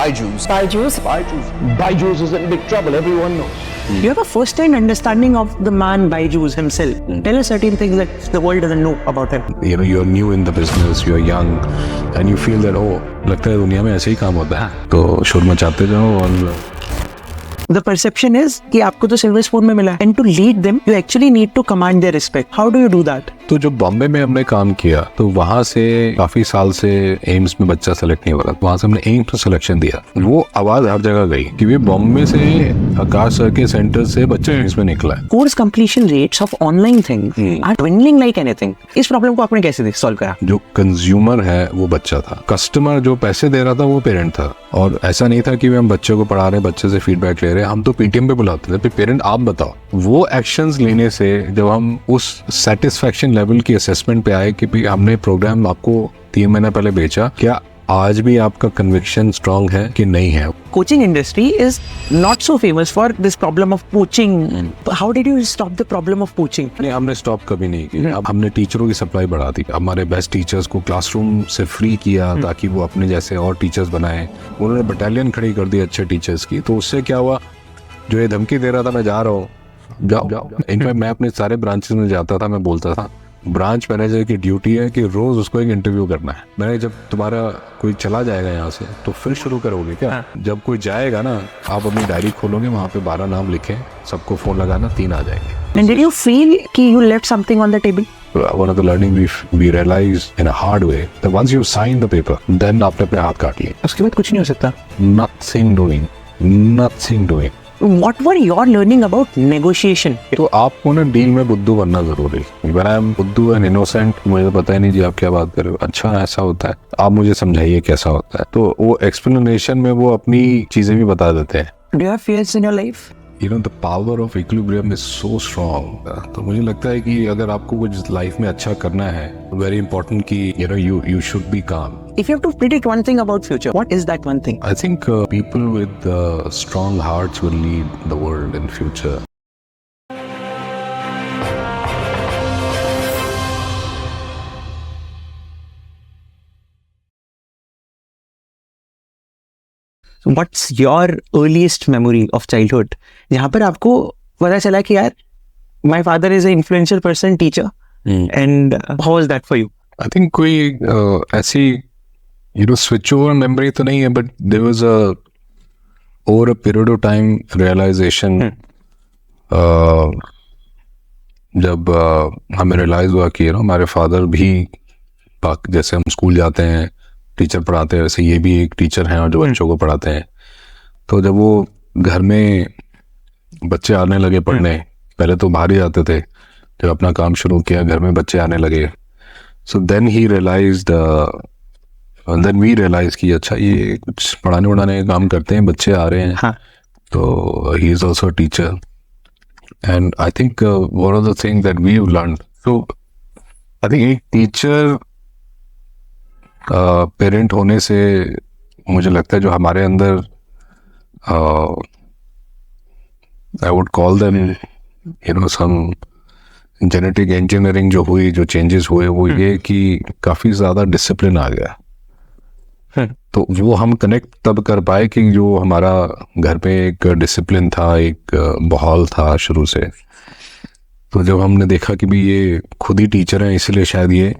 Byju's. Byju's. Byju's is in big trouble. Everyone knows. You have a first-hand understanding of the man Byju's himself. Tell us certain things that the world doesn't know about him. You know, you're new in the business, you're young, and you feel that, oh, लगता है दुनिया में ऐसे ही काम होता है, तो शोर मचाते जाओ और The perception is कि आपको तो सिल्वर स्पून में मिला है, and to lead them, you actually need to command their respect. How do you do that? तो जब बॉम्बे में हमने काम किया तो वहाँ से काफी साल से एम्स में बच्चा सेलेक्ट नहीं हो रहा, वहाँ से हमने एम्स में सिलेक्शन दिया। वो आवाज हर जगह गई कि बॉम्बे से आकाश सर के सेंटर से बच्चा एम्स में निकला है। Course completion rates of online things are dwindling like anything. इस प्रॉब्लम को आपने कैसे सॉल्व करा? जो कंज्यूमर है वो बच्चा था, कस्टमर जो पैसे दे रहा था वो पेरेंट था। और ऐसा नहीं था कि हम बच्चे को पढ़ा रहे हैं, बच्चे से फीडबैक ले रहे हैं, हम तो पीटीएम पे बुलाते थे, पेरेंट आप बताओ। वो एक्शंस लेने से जब हम उस सेटिस्फैक्शन लेवल की असेसमेंट पे आए कि भाई हमने प्रोग्राम आपको 3 महीने पहले बेचा, क्या आज भी आपका कन्विक्शन स्ट्रांग है कि नहीं है? Coaching industry is not so famous for this problem of poaching. How did you stop the problem of poaching? नहीं, हमने स्टॉप कभी नहीं किया। अब हमने टीचरों की सप्लाई बढ़ा दी, हमारे बेस्ट टीचर्स को क्लासरूम से फ्री किया ताकि वो अपने जैसे और टीचर्स बनाए। उन्होंने बटालियन खड़ी कर दी अच्छे टीचर्स की। तो उससे क्या हुआ, जो ये धमकी दे रहा था मैं जा रहा हूँ, जाओ। इनफैक्ट मैं अपने सारे ब्रांचेस में जाता था, मैं बोलता था ब्रांच मैनेजर की ड्यूटी है कि रोज उसको एक इंटरव्यू करना है। मैंने जब तुम्हारा कोई चला जाएगा यहाँ से तो फिर शुरू करोगे क्या? जब कोई जाएगा ना, आप अपनी डायरी खोलोगे, वहाँ पे 12 नाम लिखे, सबको फोन लगाना, 3 आ जाएंगे। And did you feel कि you left something on the table? One of the learning we realized in a hard way that once you sign the paper, then आपने अपने हाथ काट लिए, उसके बाद कुछ नहीं हो सकता। nothing doing. What were your learning about negotiation? तो आपको ना डील में बुद्धू बनना जरूरी है। When I'm बुद्धू and innocent, मुझे पता ही नहीं जी आप क्या बात कर रहे हो, अच्छा ऐसा होता है, आप मुझे समझाइए कैसा होता है। तो वो एक्सप्लेनेशन में वो अपनी चीजें भी बता देते हैं। Do you have fears in your life? You know, the power of equilibrium is so strong. तो मुझे लगता है कि अगर आपको कुछ लाइफ में अच्छा करना है, very important कि you should be calm. If you have to predict one thing about future, what is that one thing? I think people with strong hearts will lead the world in future. What's your earliest memory of childhood? जहाँ पर आपको पता चला कि यार my father is an influential person, teacher, and how was that for you? I think कोई ऐसी switch over memory तो नहीं है, but there was over a period of time realization जब हमें realize हुआ कि हमारे father भी जैसे हम स्कूल जाते हैं, टीचर पढ़ाते हैं, वैसे ये भी एक टीचर हैं और जो बच्चों को पढ़ाते हैं। तो जब वो घर में बच्चे आने लगे पढ़ने, पहले तो बाहर ही जाते थे, जब अपना काम शुरू किया घर में बच्चे आने लगे, so then he realised then we realise कि अच्छा ये कुछ पढ़ाने वढ़ाने का काम करते हैं, बच्चे आ रहे हैं। हाँ. तो he is also teacher and I think one of the thing that we have learned, so I think एक टीचर पेरेंट होने से मुझे लगता है जो हमारे अंदर I would call them some genetic engineering जो हुई, जो चेंजेस हुए, वो ये कि काफ़ी ज़्यादा डिसिप्लिन आ गया। तो वो हम कनेक्ट तब कर पाए कि जो हमारा घर पे एक डिसिप्लिन था, एक माहौल था शुरू से। तो जब हमने देखा कि भी ये खुद ही टीचर हैं, इसलिए शायद ये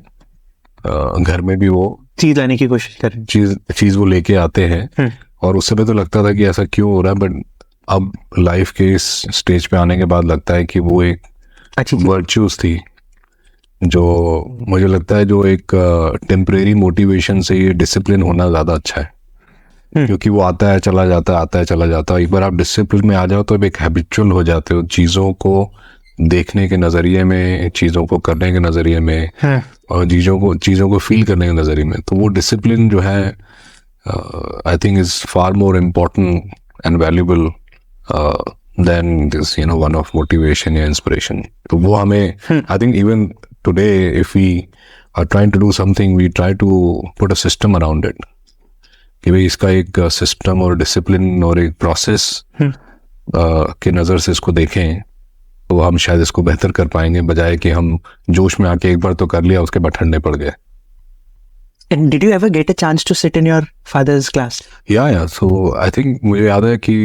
घर में भी वो चीज लाने की कोशिश करें, चीज वो लेके आते हैं। और उस समय तो लगता था कि ऐसा क्यों हो रहा है, बट अब लाइफ के इस स्टेज पे आने के बाद लगता है कि वो एक अच्छी वर्च्यूज थी, जो मुझे लगता है जो एक टेम्परेरी मोटिवेशन से ये डिसिप्लिन होना ज़्यादा अच्छा है। क्योंकि वो आता है चला जाता है, आता है चला जाता है। एक बार आप डिसिप्लिन में आ जाओ तो एक हैबिचुअल हो जाते हो, चीज़ों को देखने के नज़रिए में, चीज़ों को करने के नज़रिए में, और चीज़ों को फील करने के नज़रिए में। तो वो डिसिप्लिन जो है I think is far more important and valuable than this one of motivation या इंस्पिरेशन। तो वो हमें I think even today if we are trying to do something, we try to put a system around it, कि भाई इसका एक system और discipline और एक प्रोसेस के नज़र से इसको देखें, तो हम शायद इसको बेहतर कर पाएंगे, बजाय कि हम जोश में आके एक बार तो कर लिया, उसके बाद ठंडे पड़ गए। And did you ever get a chance to sit in your father's class? या सो आई थिंक मुझे याद है कि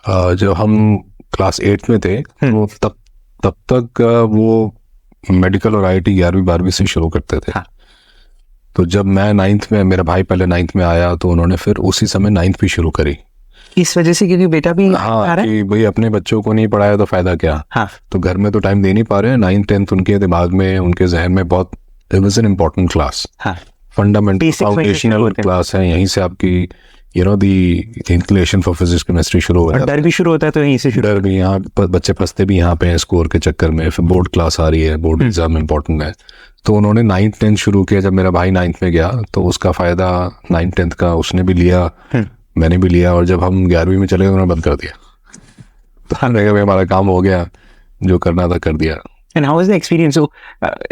जब हम क्लास 8 में थे तो तब तक वो मेडिकल और IIT 11वीं-12वीं से शुरू करते थे. तो जब मैं 9th में, मेरा भाई पहले 9th में आया तो उन्होंने फिर उसी समय 9th भी शुरू करी. इस वजह से क्योंकि बेटा भी आ रहा है कि भाई अपने बच्चों को नहीं पढ़ाया तो फायदा क्या. तो घर में तो टाइम दे नहीं पा रहे हैं. 9th 10th उनके दिमाग में, उनके जहन में बहुत, it was an important class, fundamental foundational class है. यहीं से आपकी the inclination for physics chemistry शुरू हो डर भी शुरू होता है. तो यहीं से डर भी, यहाँ बच्चे फंसते भी यहाँ पे हैं स्कोर के चक्कर में. फिर बोर्ड क्लास आ रही है, बोर्ड एग्जाम इम्पोर्टेंट है. तो उन्होंने 9th 10th शुरू किया. जब मेरा भाई 9th में गया तो उसका फायदा 9th 10th का उसने भी लिया, मैंने भी लिया. और जब हम 11वीं में चले गए उन्होंने बंद कर दिया. तो हमारा काम हो गया, जो करना था कर दिया. And how was the experience? So,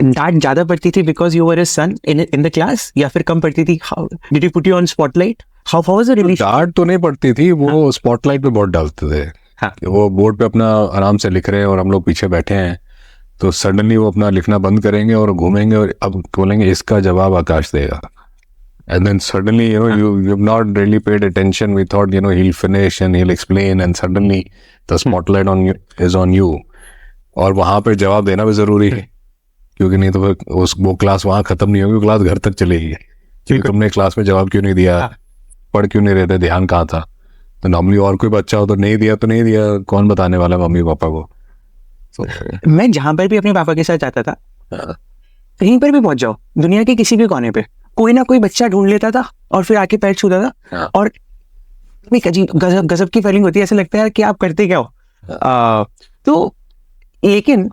डांट ज़्यादा पड़ती थी because you were his son in the class, या फिर कम पड़ती थी? How did he put you on spotlight? How was the relation? डांट तो नहीं पड़ती थी, वो स्पॉटलाइट पे बहुत डालते थे. वो बोर्ड पे अपना आराम से लिख रहे हैं और हम लोग पीछे बैठे हैं, तो सडनली वो अपना लिखना बंद करेंगे और घूमेंगे और अब बोलेंगे इसका जवाब आकाश देगा. And then suddenly, you've not really paid attention. We thought, he'll finish and he'll explain, and suddenly the spotlight is on you. और वहाँ पे जवाब देना भी जरूरी है, क्योंकि नहीं तो फिर वो क्लास वहाँ खत्म नहीं होगी, क्लास घर तक चलेगी. क्योंकि तुमने क्लास में जवाब क्यों नहीं दिया, पढ़ क्यों नहीं रहे थे, ध्यान कहाँ था. तो नॉर्मली और कोई बच्चा हो तो नहीं दिया, कौन बताने वाला मम्मी पापा को. मैं जहाँ पर भी अपने पापा के साथ जाता था, कहीं पर भी पहुंच जाओ, दुनिया के किसी भी कोने पे कोई ना कोई बच्चा ढूंढ लेता था और फिर आके पैर छूता था. और एक अजीब गजब की फीलिंग होती है. ऐसा लगता है कि आप करते क्या हो. तो लेकिन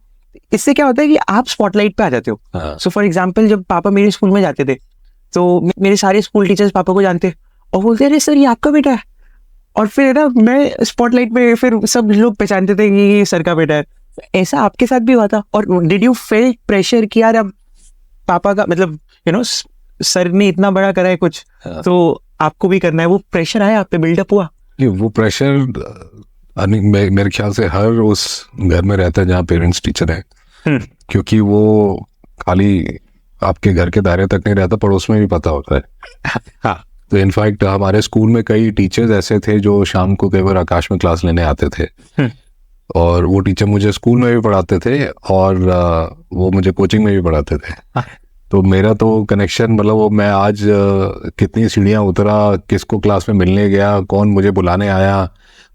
इससे क्या होता है कि आप स्पॉटलाइट पे आ जाते हो. सो फॉर एग्जांपल, जब पापा मेरे स्कूल में जाते थे तो मेरे सारे स्कूल टीचर्स पापा को जानते और बोलते अरे सर ये आपका बेटा है. और फिर ना मैं स्पॉटलाइट पे, फिर सब लोग पहचानते थे कि ये सर का बेटा है. ऐसा आपके साथ भी हुआ था? और डिड यू फील प्रेशर कि यार अब पापा का, मतलब सर ने इतना बड़ा करा है कुछ, तो आपको भी करना है? वो प्रेशर आया आप पे, बिल्डअप हुआ? वो प्रेशर मेरे ख्याल से हर उस घर में रहता है जहाँ पेरेंट्स टीचर है, क्योंकि वो खाली आपके घर के दायरे तक नहीं रहता, पड़ोस में भी पता होता है. तो इनफैक्ट हमारे स्कूल में कई टीचर्स ऐसे थे जो शाम को कई बार आकाश में क्लास लेने आते थे. और वो टीचर मुझे स्कूल में भी पढ़ाते थे और वो मुझे कोचिंग में भी पढ़ाते थे. तो मेरा तो कनेक्शन, मतलब वो मैं आज कितनी सीढ़ियाँ उतरा, किसको क्लास में मिलने गया, कौन मुझे बुलाने आया,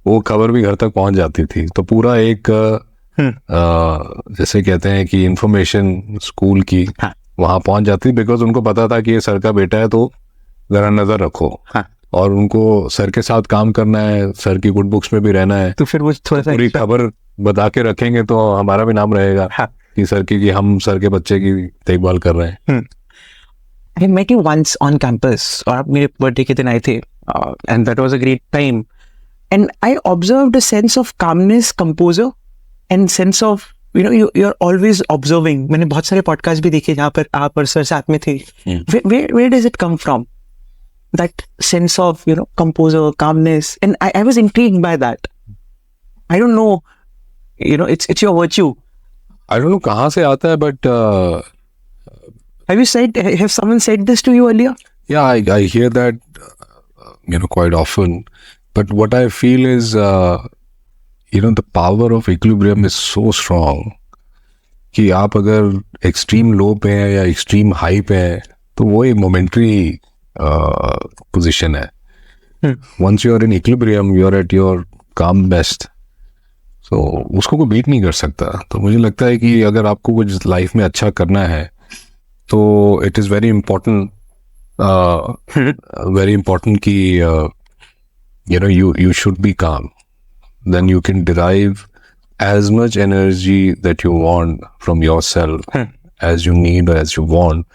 वो खबर भी घर तक पहुंच जाती थी. तो पूरा एक जैसे कहते हैं कि इंफॉर्मेशन स्कूल की वहाँ पहुंच जाती, बिकॉज उनको पता था कि ये सर का बेटा है, तो जरा नजर रखो. और उनको सर के साथ काम करना है, सर की गुड बुक्स में भी रहना है. तो फिर वो थोड़ा सा पूरी खबर बता के रखेंगे तो हमारा भी नाम रहेगा कि सर की, कि हम सर के बच्चे की देखभाल कर रहे हैं. I met you once on campus, और आप मेरे बर्थडे के दिन आए थे, and that was a great time. And I observed a sense of calmness, composure, and sense of, you're always observing. मैंने बहुत सारे पॉडकास्ट भी देखे जहाँ पर आप और सर साथ में थे. Where does it come from? That sense of, composure, calmness, and I was intrigued by that. I don't know, it's your virtue. I don't know कहाँ से आता है, but have someone said this to you earlier? Yeah, I hear that, quite often. But what I feel is, the power of equilibrium is so strong कि आप अगर extreme low पे हैं या extreme high पे हैं, तो वो एक momentary position है. Once you are in equilibrium, you are at your calm best. So उसको कोई बीट नहीं कर सकता. तो मुझे लगता है कि अगर आपको कुछ लाइफ में अच्छा करना है तो it is very important कि you should be calm. Then you can derive as much energy that you want from yourself as you need or as you want,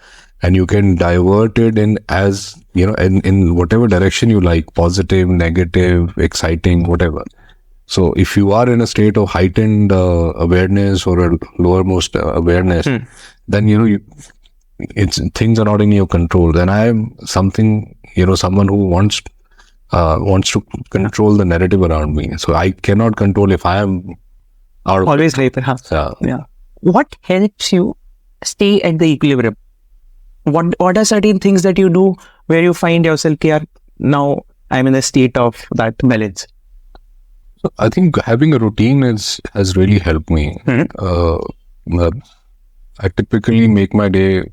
and you can divert it in as in whatever direction you like, positive, negative, exciting, whatever. So if you are in a state of heightened awareness or a lowermost awareness, then things are not in your control. Then I am someone who wants to control the narrative around me. So I cannot control if I am out of always right. Yeah. What helps you stay at the equilibrium? what are certain things that you do where you find yourself कि यार now I'm in a state of that balance? I think having a routine has really helped me. I typically make my day,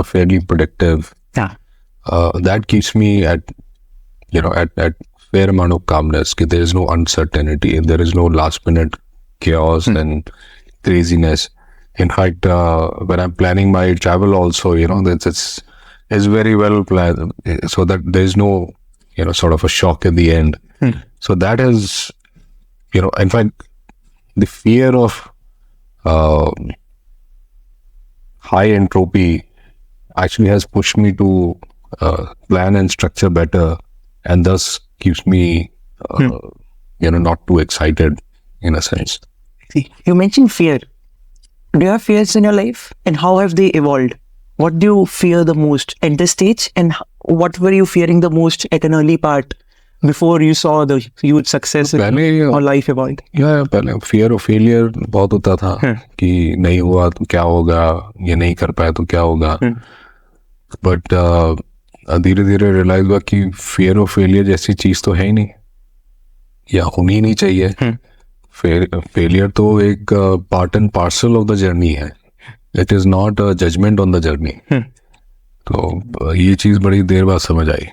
fairly productive. Yeah. That keeps me at fair amount of calmness. That there is no uncertainty, there is no last minute chaos and craziness. In fact, when I'm planning my travel, also, it's very well planned, so that there is no sort of a shock at the end. So that is, in fact, the fear of high entropy actually has pushed me to plan and structure better, and thus keeps me not too excited, in a sense. See, you mentioned fear. Do you have fears in your life, and how have they evolved? What do you fear the most at this stage, and what were you fearing the most at an early part before you saw the huge success or life evolved? Yeah, पहले fear of failure बहुत होता था कि नहीं हुआ तो क्या होगा, ये नहीं कर पाया तो क्या होगा. But धीरे धीरे रियलाइज हुआ कि fear of failure जैसी चीज तो है ही नहीं, या होनी ही नहीं चाहिए. फेलियर तो एक part and parcel of the journey है. It is not a judgment on the journey. तो ये चीज बड़ी देर बाद समझ आई.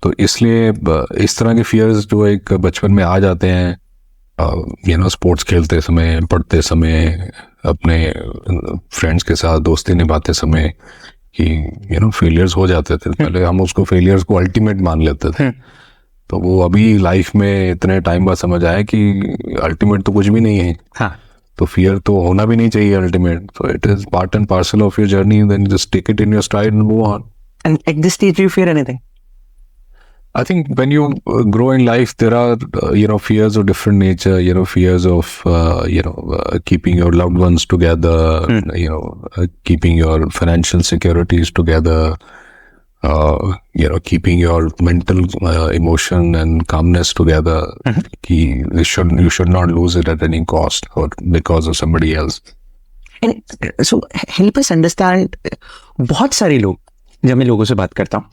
तो इसलिए इस तरह के फियर्स जो एक बचपन में आ जाते हैं, स्पोर्ट्स खेलते समय, पढ़ते समय, अपने फ्रेंड्स के साथ दोस्ती निभाते समय, कि फेलियर्स हो जाते थे. पहले हम उसको फेलियर्स को अल्टीमेट मान लेते थे. तो वो अभी लाइफ में इतने टाइम बाद समझ आया कि अल्टीमेट तो कुछ भी नहीं है. तो फियर तो होना भी नहीं चाहिए अल्टीमेट. तो it is part and parcel of your journey, then just take it in your stride and move on. And at this stage, do you fear anything? I think when you grow in life, there are, fears of different nature, fears of, keeping your loved ones together, keeping your financial securities together, keeping your mental emotion and calmness together. You should not lose it at any cost or because of somebody else. And so help us understand, बहुत सारे लोग, जब मैं लोगों से बात करता हूँ,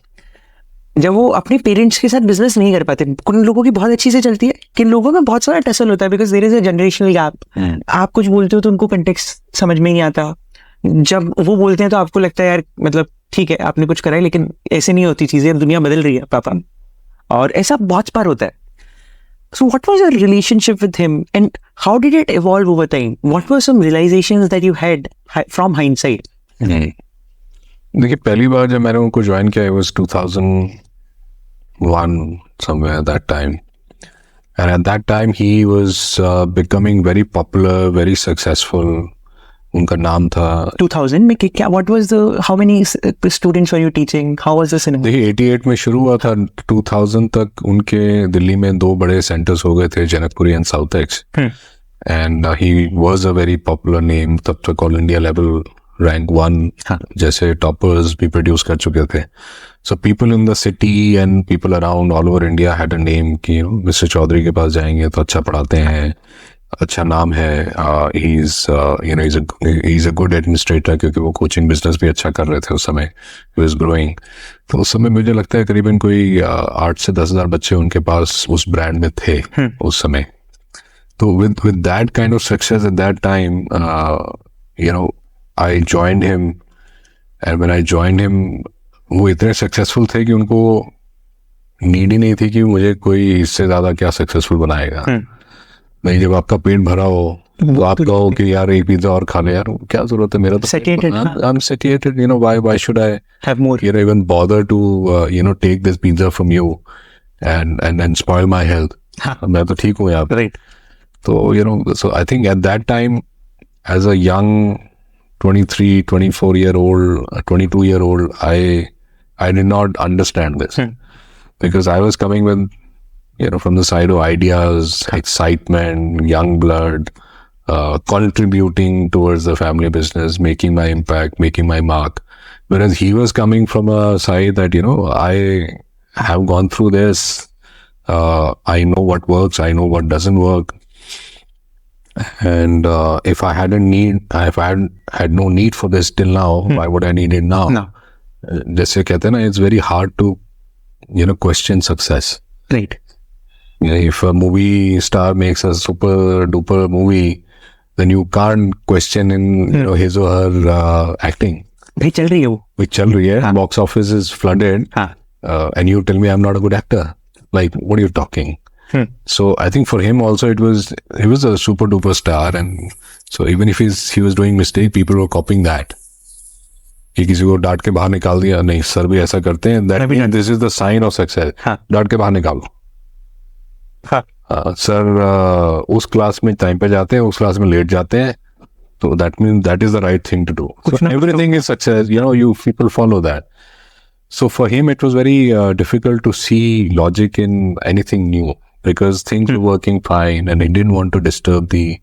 जब वो अपने पेरेंट्स के साथ बिजनेस नहीं कर पाते, कुछ लोगों की बहुत अच्छी से चलती है, किन लोगों में बहुत सारा टसल होता है, because there is a generational gap. आप कुछ बोलते हो तो उनको कंटेक्स्ट समझ में नहीं आता. जब वो बोलते हैं तो आपको लगता है यार, मतलब ठीक है आपने कुछ करा है, लेकिन ऐसे नहीं होती चीजें, दुनिया बदल रही है पापा. और ऐसा बहुत बार होता है. So what was your relationship with him, and how did it evolve over time? What were some realizations that you had from hindsight? देखिए, पहली बार जब मैंने उनको ज्वाइन किया, it was 2001 somewhere at that time, and at that time he was becoming very popular, very successful. उनका नाम था 2000 में क्या, what was the, how many students were you teaching, how was the cinema? देखिए 88 में शुरू हुआ था, 2000 तक उनके दिल्ली में 2 बड़े सेंटर्स हो गए थे, Janakpuri and south x. And he was a very popular name. तब तक ऑल इंडिया लेवल रैंक 1 जैसे टॉपर्स भी प्रोड्यूस कर चुके थे. So people in the city and people around all over India had a name कि मिस्टर चौधरी के पास जाएंगे तो अच्छा पढ़ाते हैं, अच्छा नाम है. He is a good administrator, क्योंकि वो कोचिंग बिजनेस भी अच्छा कर रहे थे उस समय. He was growing. तो उस समय मुझे लगता है करीबन कोई 8 से 10 हज़ार बच्चे उनके पास उस ब्रांड में थे उस समय. तो with that kind of success at that time, I joined him, and when I joined him, वो इतने सक्सेसफुल थे कि उनको नीड ही नहीं थी कि मुझे कोई इससे ज़्यादा क्या सक्सेसफुल बनाएगा. नहीं, जब आपका पेट भरा हो तो आप कहो कि यार एक पिज्जा और खा ले, यार क्या जरूरत है, मेरा तो I'm satiated, why should I have more, even bother to take this pizza from you and spoil my health. मैं तो ठीक हूँ यार. Right. So so I think at that time, as a young 23, 24-year-old, 22-year-old, I did not understand this because I was coming with, from the side of ideas, excitement, young blood, contributing towards the family business, making my impact, making my mark. Whereas he was coming from a side that, I have gone through this. I know what works. I know what doesn't work. And if I had no need for this till now, why would I need it now? No. जैसे कहते हैं ना, it's very hard to question success. Right. If a movie star makes a super duper movie, then you can't question in his or her acting. भाई चल रही है वो. Which चल रही है, box office is flooded, and you tell me I'm not a good actor. Like, what are you talking? So I think for him also he was a super duper star, and so even if he was doing mistake, people were copying that. कि किसी को डांट के बाहर निकाल दिया, नहीं sir भी ऐसा करते हैं, that means this is the sign of success. डांट के बाहर निकालो. सर उस क्लास में टाइम पे जाते हैं, उस क्लास में लेट जाते हैं, तो that means that is the right thing to do. So everything is success, you people follow that. So for him it was very difficult to see logic in anything new, because things were working fine and he didn't want to disturb the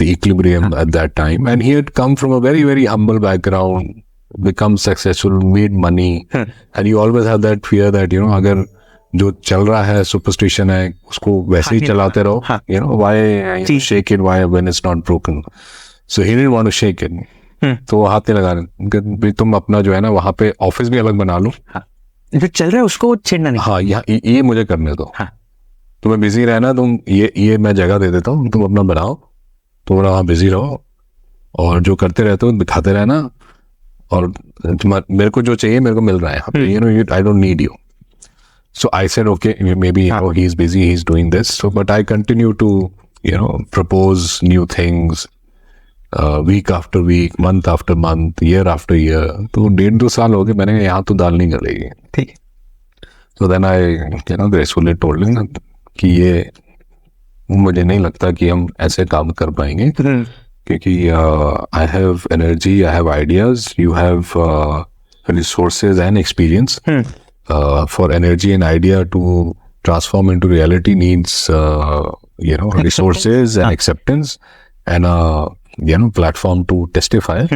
equilibrium at that time. And he had come from a very, very humble background, become successful, made money, and you always have that fear that अगर जो चल रहा है superstition है, उसको वैसे ही चलाते रहो. Why shake it? Why when it's not broken? So he didn't want to shake it. तो वो हाथ नहीं लगा रहे, तुम अपना जो है ना वहाँ पे ऑफिस भी अलग बना लो, जो चल रहा है उसको छेड़ना नहीं. हाँ, ये मुझे करने दो. तुम्हें बिजी रहना, तुम ये मैं जगह दे देता हूँ, तुम अपना बनाओ, तुम वहाँ बिजी रहो, और जो करते रहते हो दिखाते रहना, और मेरे को जो चाहिए मेरे को मिल रहा है. I don't need you. So I said, okay, maybe he's busy, he's doing this. So, but I continue to, propose new things, week after week, month after month, year after year. तो 1.5-2 साल हो गए, मैंने यहाँ तो दाल नहीं गलेगी. ठीक. So then I, gracefully told him कि ये मुझे नहीं लगता कि हम ऐसे काम कर पाएंगे, क्योंकि I have energy, I have ideas, you have resources and experience. For energy and idea to transform into reality needs resources and acceptance and platform to testify,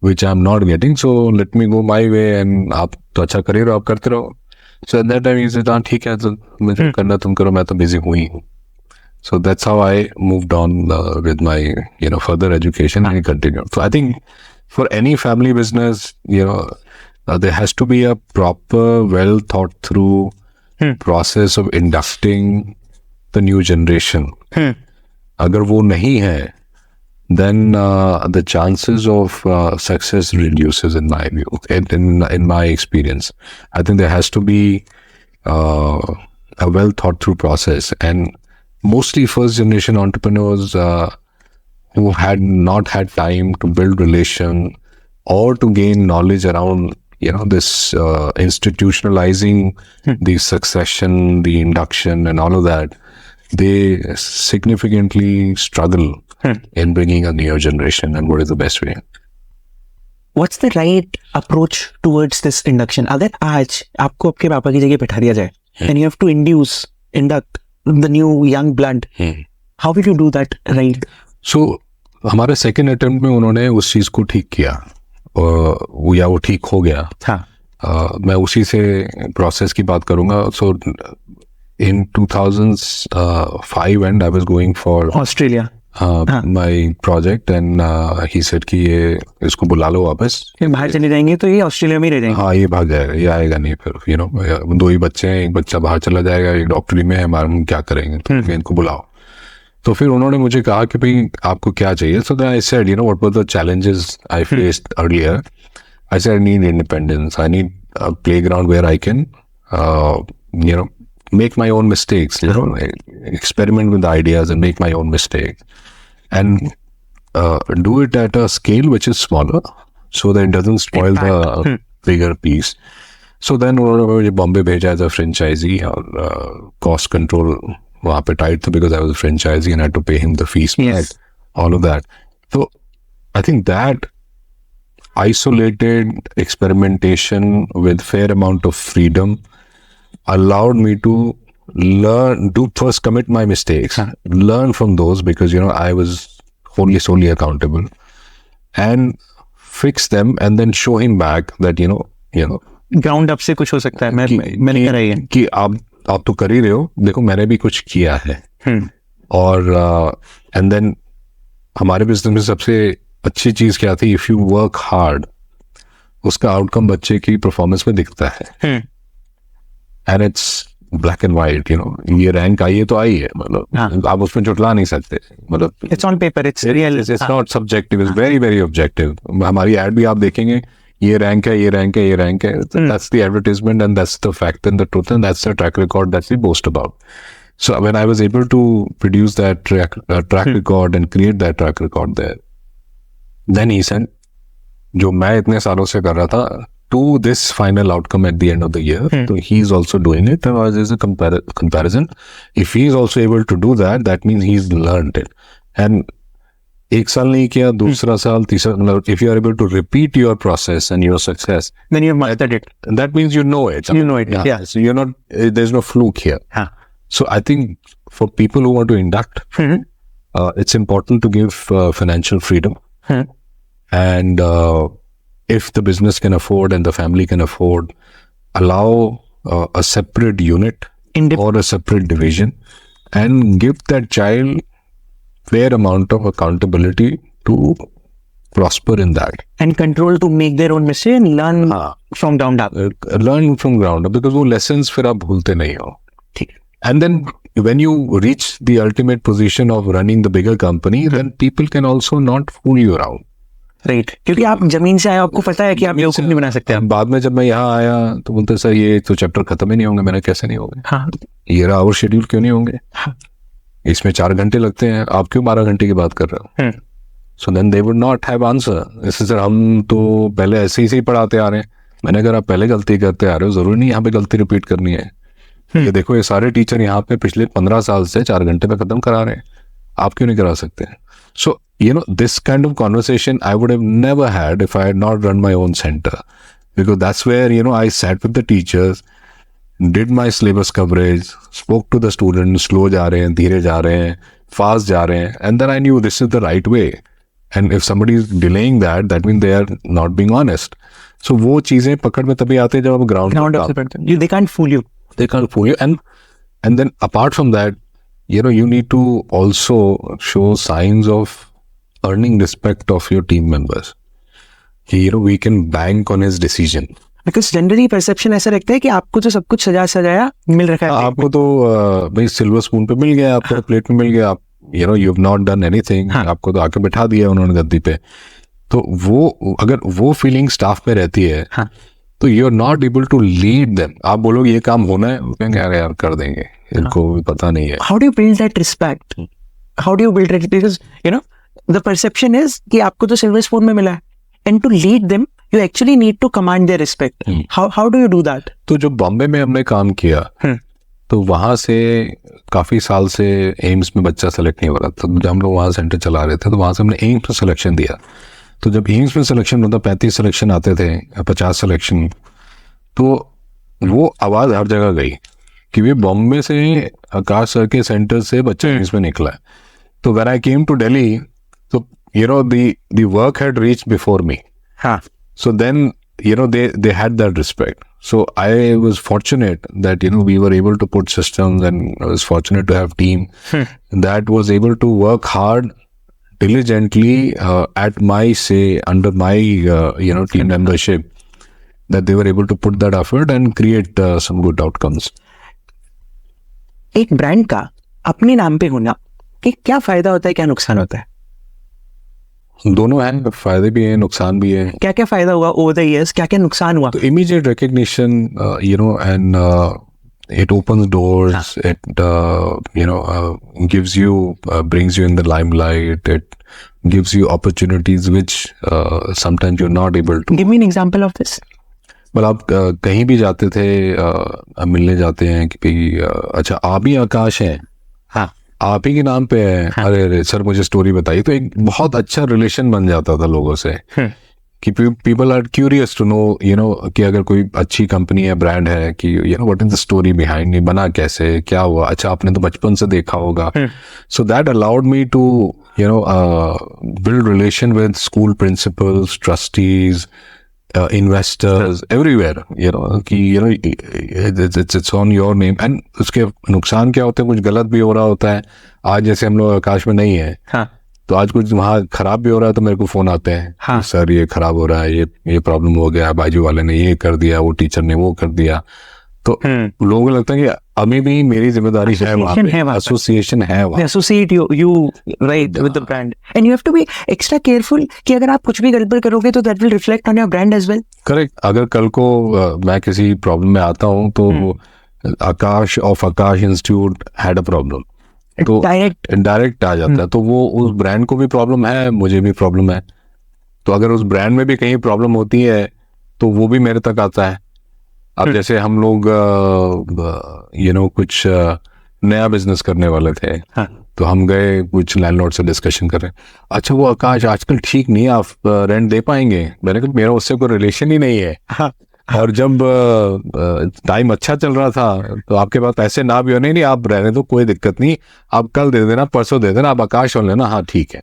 which I'm not getting. So let me go my way, and आप तो अच्छा कर रहे हो, आप करते रहो. So at that time he said, ठीक है, तो मुझे करना तुम करो, मैं तो busy हुई हूँ. So that's how I moved on with my further education, and continued. So I think for any family business, there has to be a proper, well thought through process of inducting the new generation. अगर वो नहीं है, then the chances of success reduces, in my view, in my experience. I think there has to be a well thought through process, and mostly first generation entrepreneurs who had not had time to build relation or to gain knowledge around this institutionalizing the succession, the induction, and all of that, they significantly struggle in bringing a newer generation. And what is the best way? What's the right approach towards this induction? अगर आज आपको आपके पापा की जगह बैठा दिया जाए, and you have to induct the new young blood, how will you do that right? So हमारे second attempt में उन्होंने उस चीज को ठीक किया, वो ठीक हो गया. मैं उसी से प्रोसेस की बात करूंगा. सो इन 2005 and I was going for Australia my project, and he said कि ये इसको बुला लो वापस, बाहर चले जाएंगे तो ये ऑस्ट्रेलिया में रह जाएंगे. हाँ, ये भाग जाएगा, ये आएगा नहीं. फिर 2 ही बच्चे हैं, एक बच्चा बाहर चला जाएगा, एक डॉक्टरी में है, हम क्या करेंगे, तो इनको बुलाओ. तो फिर उन्होंने मुझे कहा कि भाई आपको क्या चाहिए. So I said, what were the challenges I faced earlier. I said, I need independence, I need a playground where I can make my own mistakes, experiment with ideas and make my own mistakes, and do it at a scale which is smaller so that it doesn't spoil the bigger piece. So then उन्होंने मुझे बॉम्बे भेजा as a franchisee, और cost control वहाँ पे tight था because I was a franchisee and I had to pay him the fees, all of that. So I think that isolated experimentation with fair amount of freedom allowed me to first commit my mistakes, learn from those, because I was solely accountable, and fix them, and then show him back that ground up से कुछ हो सकता है. मैंने करा है कि आप तो कर ही रहे हो, देखो मैंने भी कुछ किया है. और एंड देन हमारे बिजनेस में सबसे अच्छी चीज क्या थी, इफ यू वर्क हार्ड उसका आउटकम बच्चे की परफॉर्मेंस में दिखता है and it's black and white, ये रैंक आई है तो आई है, मतलब आप उसमें झुटला नहीं सकते, मतलब it's on paper, it's real, it's not subjective, it's very very objective. हमारी एड भी आप देखेंगे, ये रैंक है, ये रैंक है, ये रैंक है, that's the advertisement and that's the fact and the truth and that's the track record that we boast about. So when I was able to produce that track record and create that track record there, then he said, जो मैं इतने सालों से कर रहा था, to this final outcome at the end of the year, so he's also doing it. And there's a comparison. If he's also able to do that, that means he's learned it. And एक साल नहीं किया, दूसरा साल, तीसरा, मतलब if you are able to repeat your process and your success, then you have mastered it. That means you know it. You know it. Yeah. So you're not. There's no fluke here. So I think for people who want to induct, it's important to give financial freedom. And if the business can afford and the family can afford, allow a separate unit or a separate division and give that child fair amount of accountability to prosper in that. And control to make their own mistake and learn from ground up. Learn from ground up, because वो lessons फिर आप भूलते नहीं हो. ठीक. And then when you reach the ultimate position of running the bigger company, then people can also not fool you around. Right. क्योंकि आप जमीन से आए, आपको पता है कि आप बेवकूफ नहीं बना सकते. बाद में जब मैं यहाँ आया तो बोलते सर ये तो चैप्टर खत्म ही नहीं होंगे. मैंने कैसे नहीं होंगे, ये रहा आवर शेड्यूल क्यों नहीं होंगे, इसमें 4 घंटे लगते हैं, आप क्यों 12 घंटे की बात कर रहे हो. So then they would not have answer. इससे सर हम तो पहले ऐसे ही पढ़ाते आ रहे हैं. मैंने अगर आप पहले गलती करते आ रहे हो, जरूरी नहीं यहाँ पे गलती रिपीट करनी है. ये देखो ये सारे टीचर यहाँ पे पिछले 15 साल से 4 घंटे में खत्म करा रहे हैं, आप क्यों नहीं करा सकते. सो this kind of conversation I would have never had if I had not run my own center, because that's where I sat with the teachers, did my syllabus coverage, spoke to the students, slow जा रहे हैं, धीरे जा रहे हैं, fast जा रहे हैं, and then I knew this is the right way. And if somebody is delaying that means they are not being honest. So वो चीजें पकड़ में तभी आते हैं जब आप ground they can't fool you. They can't fool you. And then apart from that, you need to also show signs of earning respect of your team members. We can bank on his decision. Because generally perception ऐसा रखता है कि आपको तो सब कुछ सजाया मिल रखा है. आपको तो भाई सिल्वर स्पून पे मिल गया, आपको प्लेट में मिल गया, आप you have not done anything. आपको तो आके बैठा दिया उन्होंने गद्दी पे. तो वो अगर वो फीलिंग स्टाफ में रहती है, तो you are not able to lead them. आप बोलोगे ये काम होना है, वो कहेंगे अरे यार कर देंगे, इनको पता नहीं है. How do you build that respect? How do you build it? Because the perception is कि आपको तो सिल्वर स्पून में मिला है, and to lead them you actually need to command their respect. How do you do that? तो जो बॉम्बे में हमने काम किया, तो वहां से काफी साल से एम्स में बच्चा सेलेक्ट नहीं हो रहा था. तो जब हम लोग वहाँ सेंटर चला रहे थे, तो वहां से हमने एम्स में सिलेक्शन दिया. तो जब एम्स में सिलेक्शन होता, 35 सिलेक्शन आते थे, 50 सिलेक्शन, तो वो आवाज़ हर जगह गई कि भी बॉम्बे से आकाश सर के सेंटर से बच्चा एम्स में निकला है. तो when I came to Delhi, तो the work had reached before me. So then they had that respect. So I was fortunate that we were able to put systems, and I was fortunate to have team that was able to work hard diligently at my say, under my team membership, that they were able to put that effort and create some good outcomes. एक brand का अपने नाम पे होना कि क्या फायदा होता है, क्या नुकसान होता है? दोनों हैं, फायदे भी हैं, नुकसान भी है. क्या क्या फायदा हुआ ओवर द इयर्स, क्या क्या नुकसान हुआ? तो immediate recognition, and it opens doors. It gives you, brings you in the limelight. It gives you opportunities which sometimes you're not able to. Give me an example of this. मतलब आप कहीं भी जाते थे, मिलने जाते हैं कि भाई अच्छा आप ही आकाश हैं, आप ही के नाम पे है, अरे सर मुझे स्टोरी बताइए. तो एक बहुत अच्छा रिलेशन बन जाता था लोगों से कि people are curious to know कि अगर कोई अच्छी कंपनी है, ब्रांड है, कि what is the story behind, बना कैसे, क्या हुआ, अच्छा आपने तो बचपन से देखा होगा. So that allowed me to build relation with school principals, trustees, investors everywhere, कि it's on your name, and उसके नुकसान क्या होते हैं, कुछ गलत भी हो रहा होता है. आज जैसे हम लोग आकाश में नहीं है, तो आज कुछ वहाँ खराब भी हो रहा है तो मेरे को फोन आते हैं, सर ये खराब हो रहा है, ये प्रॉब्लम हो गया, बाजू वाले ने ये कर दिया, वो टीचर ने वो कर दिया. तो लोगों को लगता है कि अभी भी मेरी जिम्मेदारी है वहाँ पे, एसोसिएशन है वहाँ. Associate you right with the brand, and you have to be extra careful कि अगर आप कुछ भी गड़बड़ करोगे तो that will reflect on your brand as well. Correct. अगर कल को मैं किसी प्रॉब्लम में आता हूँ तो Akash of Akash institute had a problem, तो डायरेक्ट आ जाता है, तो वो उस ब्रांड को भी प्रॉब्लम है, मुझे भी प्रॉब्लम है. तो अगर उस ब्रांड में भी कहीं प्रॉब्लम होती है तो वो भी मेरे तक आता है. अब जैसे हम लोग कुछ नया बिजनेस करने वाले थे, तो हम गए कुछ लैंडलॉर्ड से डिस्कशन कर रहे हैं, अच्छा वो आकाश आजकल ठीक नहीं है, आप रेंट दे पाएंगे? मैंने कहा मेरा उससे कोई रिलेशन ही नहीं है. और जब टाइम अच्छा चल रहा था तो आपके पास पैसे ना भी हो, नहीं आप रहने दो, कोई दिक्कत नहीं, आप कल दे देना, परसों दे देना, आप आकाश हो लेना. हाँ ठीक है.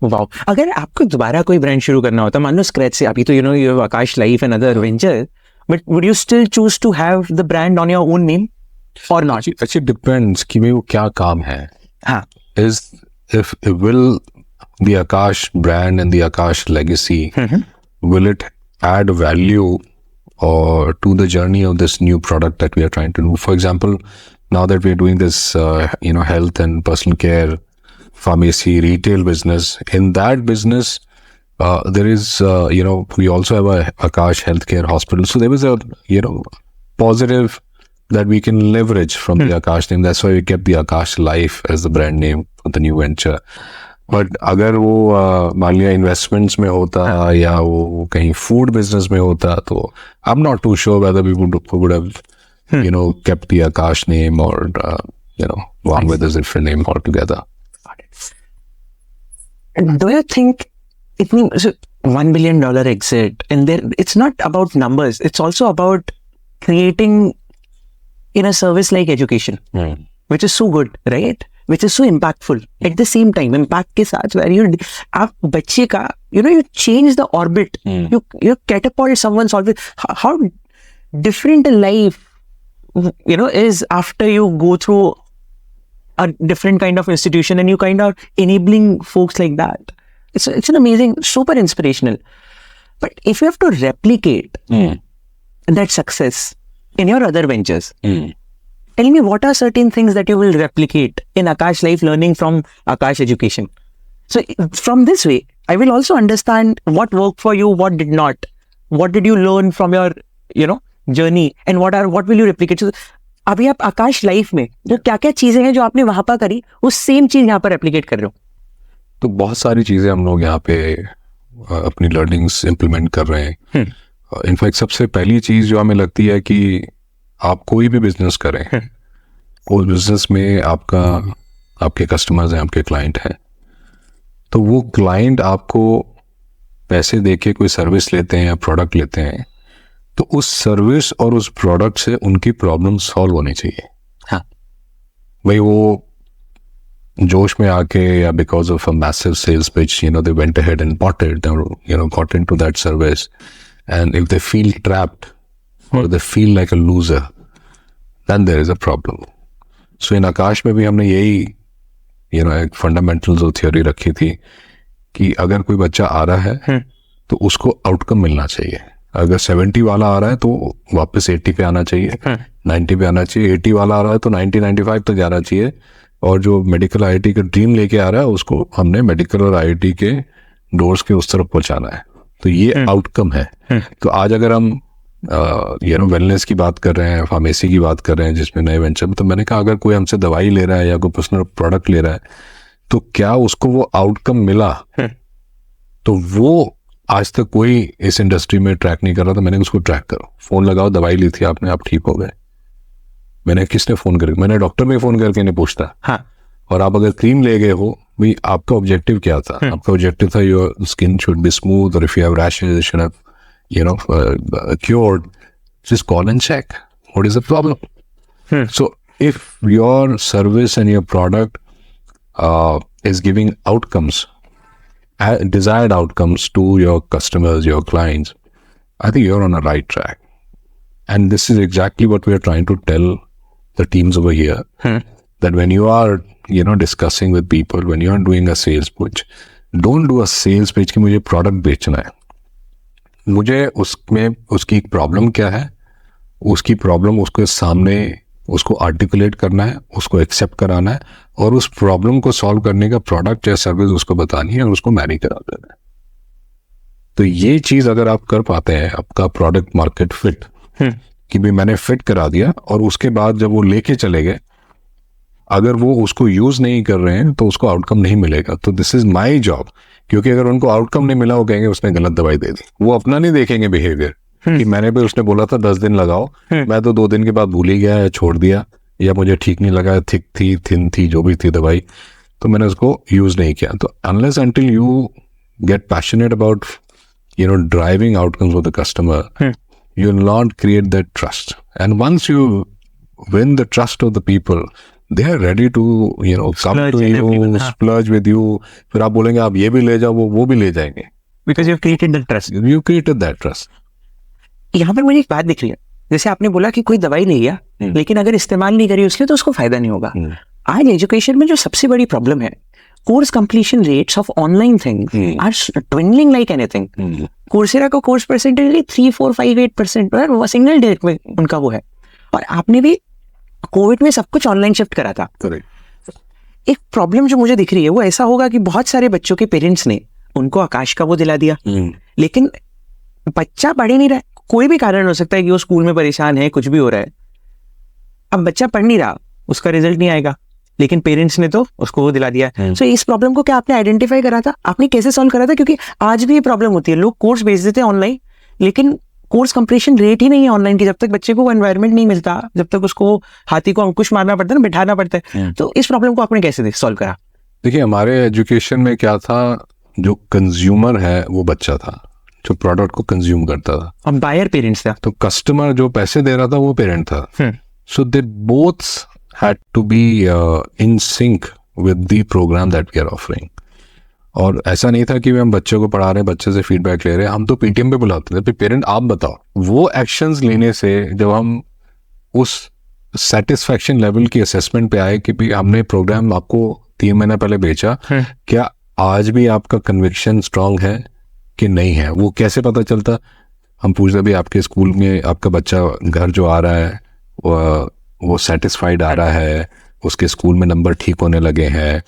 वाओ. अगर आपको दोबारा कोई ब्रांड शुरू करना होता, मान लो स्क्रैच से, अभी तो you have Akash life and other venture, but would you still choose to have the brand on your own name और नॉट? अच्छा, डिपेंड्स कि भाई वो क्या काम है. Is if will the Akash brand and the Akash legacy, will it add value or to the journey of this new product that we are trying to do? For example, now that we are doing this health and personal care pharmacy retail business, in that business there is we also have a Akash Healthcare Hospital, so there was a positive that we can leverage from the Akash name. That's why we kept the Akash Life as the brand name for the new venture. But अगर वो मान लिया investments में होता या वो कहीं food business में होता, तो I am not too sure whether we would have kept the Akash name or gone with a different name altogether. Do you think $1 billion exit, and then it's not about numbers, it's also about creating in a service like education, which is so good, right? Which is so impactful. At the same time, impact के साथ where आप बच्चे का you change the orbit, you catapult someone's orbit. How different a life is after you go through a different kind of institution and you kind of enabling folks like that. It's an amazing, super inspirational. But if you have to replicate that success in your other ventures, tell me, what are certain things that you will replicate in Akash Life, learning from Akash Education? So from this way, I will also understand what worked for you, what did not. What did you learn from your, journey, and what will you replicate? So, अभी आप आकाश life में जो क्या-क्या चीजें हैं जो आपने वहां पर करी, वो सेम चीज यहाँ पर रेप्लिकेट कर रहे हो? तो बहुत सारी चीजें हम लोग यहाँ पे अपनी लर्निंग्स इम्प्लीमेंट कर रहे हैं. इनफैक्ट सबसे पहली चीज जो हमें लगती है कि आप कोई भी बिजनेस करें, उस बिजनेस में आपके कस्टमर्स हैं, आपके क्लाइंट हैं, तो वो क्लाइंट आपको पैसे देके कोई सर्विस लेते हैं या प्रोडक्ट लेते हैं, तो उस सर्विस और उस प्रोडक्ट से उनकी प्रॉब्लम सॉल्व होनी चाहिए. हाँ भाई वो जोश में आके या because of a massive sales pitch they went ahead and bought it, got into that service, and if they feel trapped or they feel like a loser, then there is a problem. So in Akash में भी हमने यही एक fundamental theory रखी थी कि अगर कोई बच्चा आ रहा है तो उसको आउटकम मिलना चाहिए. अगर 70 वाला आ रहा है तो वापस 80 पे आना चाहिए, 90 पे आना चाहिए. 80 वाला आ रहा है तो 90 95 तक जाना चाहिए. और जो मेडिकल IIT का ड्रीम लेके आ रहा है उसको हमने मेडिकल और IIT के डोर्स के उस तरफ पहुंचाना है. तो ये आउटकम है. तो आज अगर हम वेलनेस की बात कर रहे हैं, फार्मेसी की बात कर रहे हैं जिसमें नए वेंचर में, तो मैंने कहा अगर कोई हमसे दवाई ले रहा है या कोई पर्सनल प्रोडक्ट ले रहा है तो क्या उसको वो आउटकम मिला? तो वो आज तक कोई इस इंडस्ट्री में ट्रैक नहीं कर रहा था. मैंने उसको ट्रैक करो, फोन लगाओ, दवाई ली थी आपने, आप ठीक हो गए. मैंने किसने फोन करके, मैंने डॉक्टर में फोन करके नहीं पूछता. हाँ. और आप अगर क्रीम ले गए हो, भाई आपका ऑब्जेक्टिव क्या था? आपका ऑब्जेक्टिव था your skin should be smooth, और if you have rashes should have cured, just call and check what is the problem. So if your service and your product is giving outcomes, desired outcomes to your customers, your clients, I think you're on a right track. And this is exactly what we are trying to tell the teams over here, that when you are, discussing with people, when you are doing a sales pitch, don't do a sales pitch कि मुझे product बेचना है. मुझे उसमें उसकी problem क्या है, उसकी प्रॉब्लम उसके सामने उसको आर्टिकुलेट करना है, उसको एक्सेप्ट कराना है, और उस प्रॉब्लम को सॉल्व करने का प्रोडक्ट या सर्विस उसको बतानी है और उसको मैरी करा देना है. तो ये चीज अगर आप कर पाते हैं, आपका प्रोडक्ट मार्केट फिट, कि भाई मैंने फिट करा दिया, और उसके बाद जब वो लेके चले गए, अगर वो उसको यूज नहीं कर रहे हैं तो उसको आउटकम नहीं मिलेगा. तो दिस इज माई जॉब, क्योंकि अगर उनको आउटकम नहीं मिला, वो कहेंगे उसने गलत दवाई दे दी. वो अपना नहीं देखेंगे बिहेवियर कि मैंने भी, उसने बोला था 10 दिन लगाओ, मैं तो 2 दिन के बाद भूल ही गया या छोड़ दिया, या मुझे ठीक नहीं लगा, थिक थी, थिन थी, जो भी थी दवाई, तो मैंने उसको यूज नहीं किया. तो unless until you get passionate about driving outcomes with the customer, you will not create that trust. And once you win the trust of the people, they are ready to come to you, splurge with you. फिर आप बोलेंगे आप ये भी ले जाओ, वो भी ले जाएंगे, because you've created that trust. You created that trust. यहाँ पर मुझे एक बात दिख रही है, जैसे आपने बोला कि कोई दवाई नहीं है, लेकिन अगर इस्तेमाल नहीं करी उसके तो उसको फायदा नहीं होगा. आज एजुकेशन में जो सबसे बड़ी प्रॉब्लम है, course completion rates of online things are dwindling like anything. Coursera का कोर्स परसेंटेज 3, 4, 5, 8% पर वो सिंगल डे में उनका वो है. और आपने भी कोविड में सब कुछ ऑनलाइन शिफ्ट करा था. एक प्रॉब्लम जो मुझे दिख रही है वो ऐसा होगा कि बहुत सारे बच्चों के पेरेंट्स ने उनको आकाश का वो दिला दिया, लेकिन बच्चा पढ़ ही नहीं रहा. कोई भी कारण हो सकता है कि वो स्कूल में परेशान है, कुछ भी हो रहा है. अब बच्चा पढ़ नहीं रहा, उसका रिजल्ट नहीं आएगा, लेकिन पेरेंट्स ने तो उसको वो दिला दिया. सो इस प्रॉब्लम को क्या आपने आइडेंटिफाई करा था, आपने कैसे सॉल्व करा था? क्योंकि आज भी ये प्रॉब्लम होती है, लोग कोर्स भेज देते हैं ऑनलाइन, लेकिन कोर्स कंप्लीशन रेट ही नहीं है ऑनलाइन की. जब तक बच्चे को वो एनवायरनमेंट नहीं मिलता, जब तक उसको हाथी को अंकुश मारना पड़ता है ना, बिठाना पड़ता है. तो इस प्रॉब्लम को आपने कैसे सॉल्व करा? देखिए, हमारे एजुकेशन में क्या था, जो कंज्यूमर है वो बच्चा था, जो प्रोडक्ट को कंज्यूम करता था, और बायर पेरेंट्स था. तो कस्टमर जो पैसे दे रहा था वो पेरेंट था. So they both had to be in sync with the program that we are offering. और ऐसा नहीं था कि हम बच्चे को पढ़ा रहे हैं, बच्चे से फीडबैक ले रहे हैं, हम तो पीटीएम पे बुलाते थे, पेरेंट आप बताओ. वो एक्शंस लेने से जब हम उस सेटिस्फैक्शन लेवल की असेसमेंट पे आए कि भाई हमने प्रोग्राम आपको 3 महीना पहले बेचा, क्या आज भी आपका कन्विक्शन स्ट्रांग है कि नहीं है? वो कैसे पता चलता? हम पूछते भी आपके स्कूल में आपका बच्चा घर जो आ रहा है वो सेटिस्फाइड आ रहा है, उसके स्कूल में नंबर ठीक होने लगे हैं,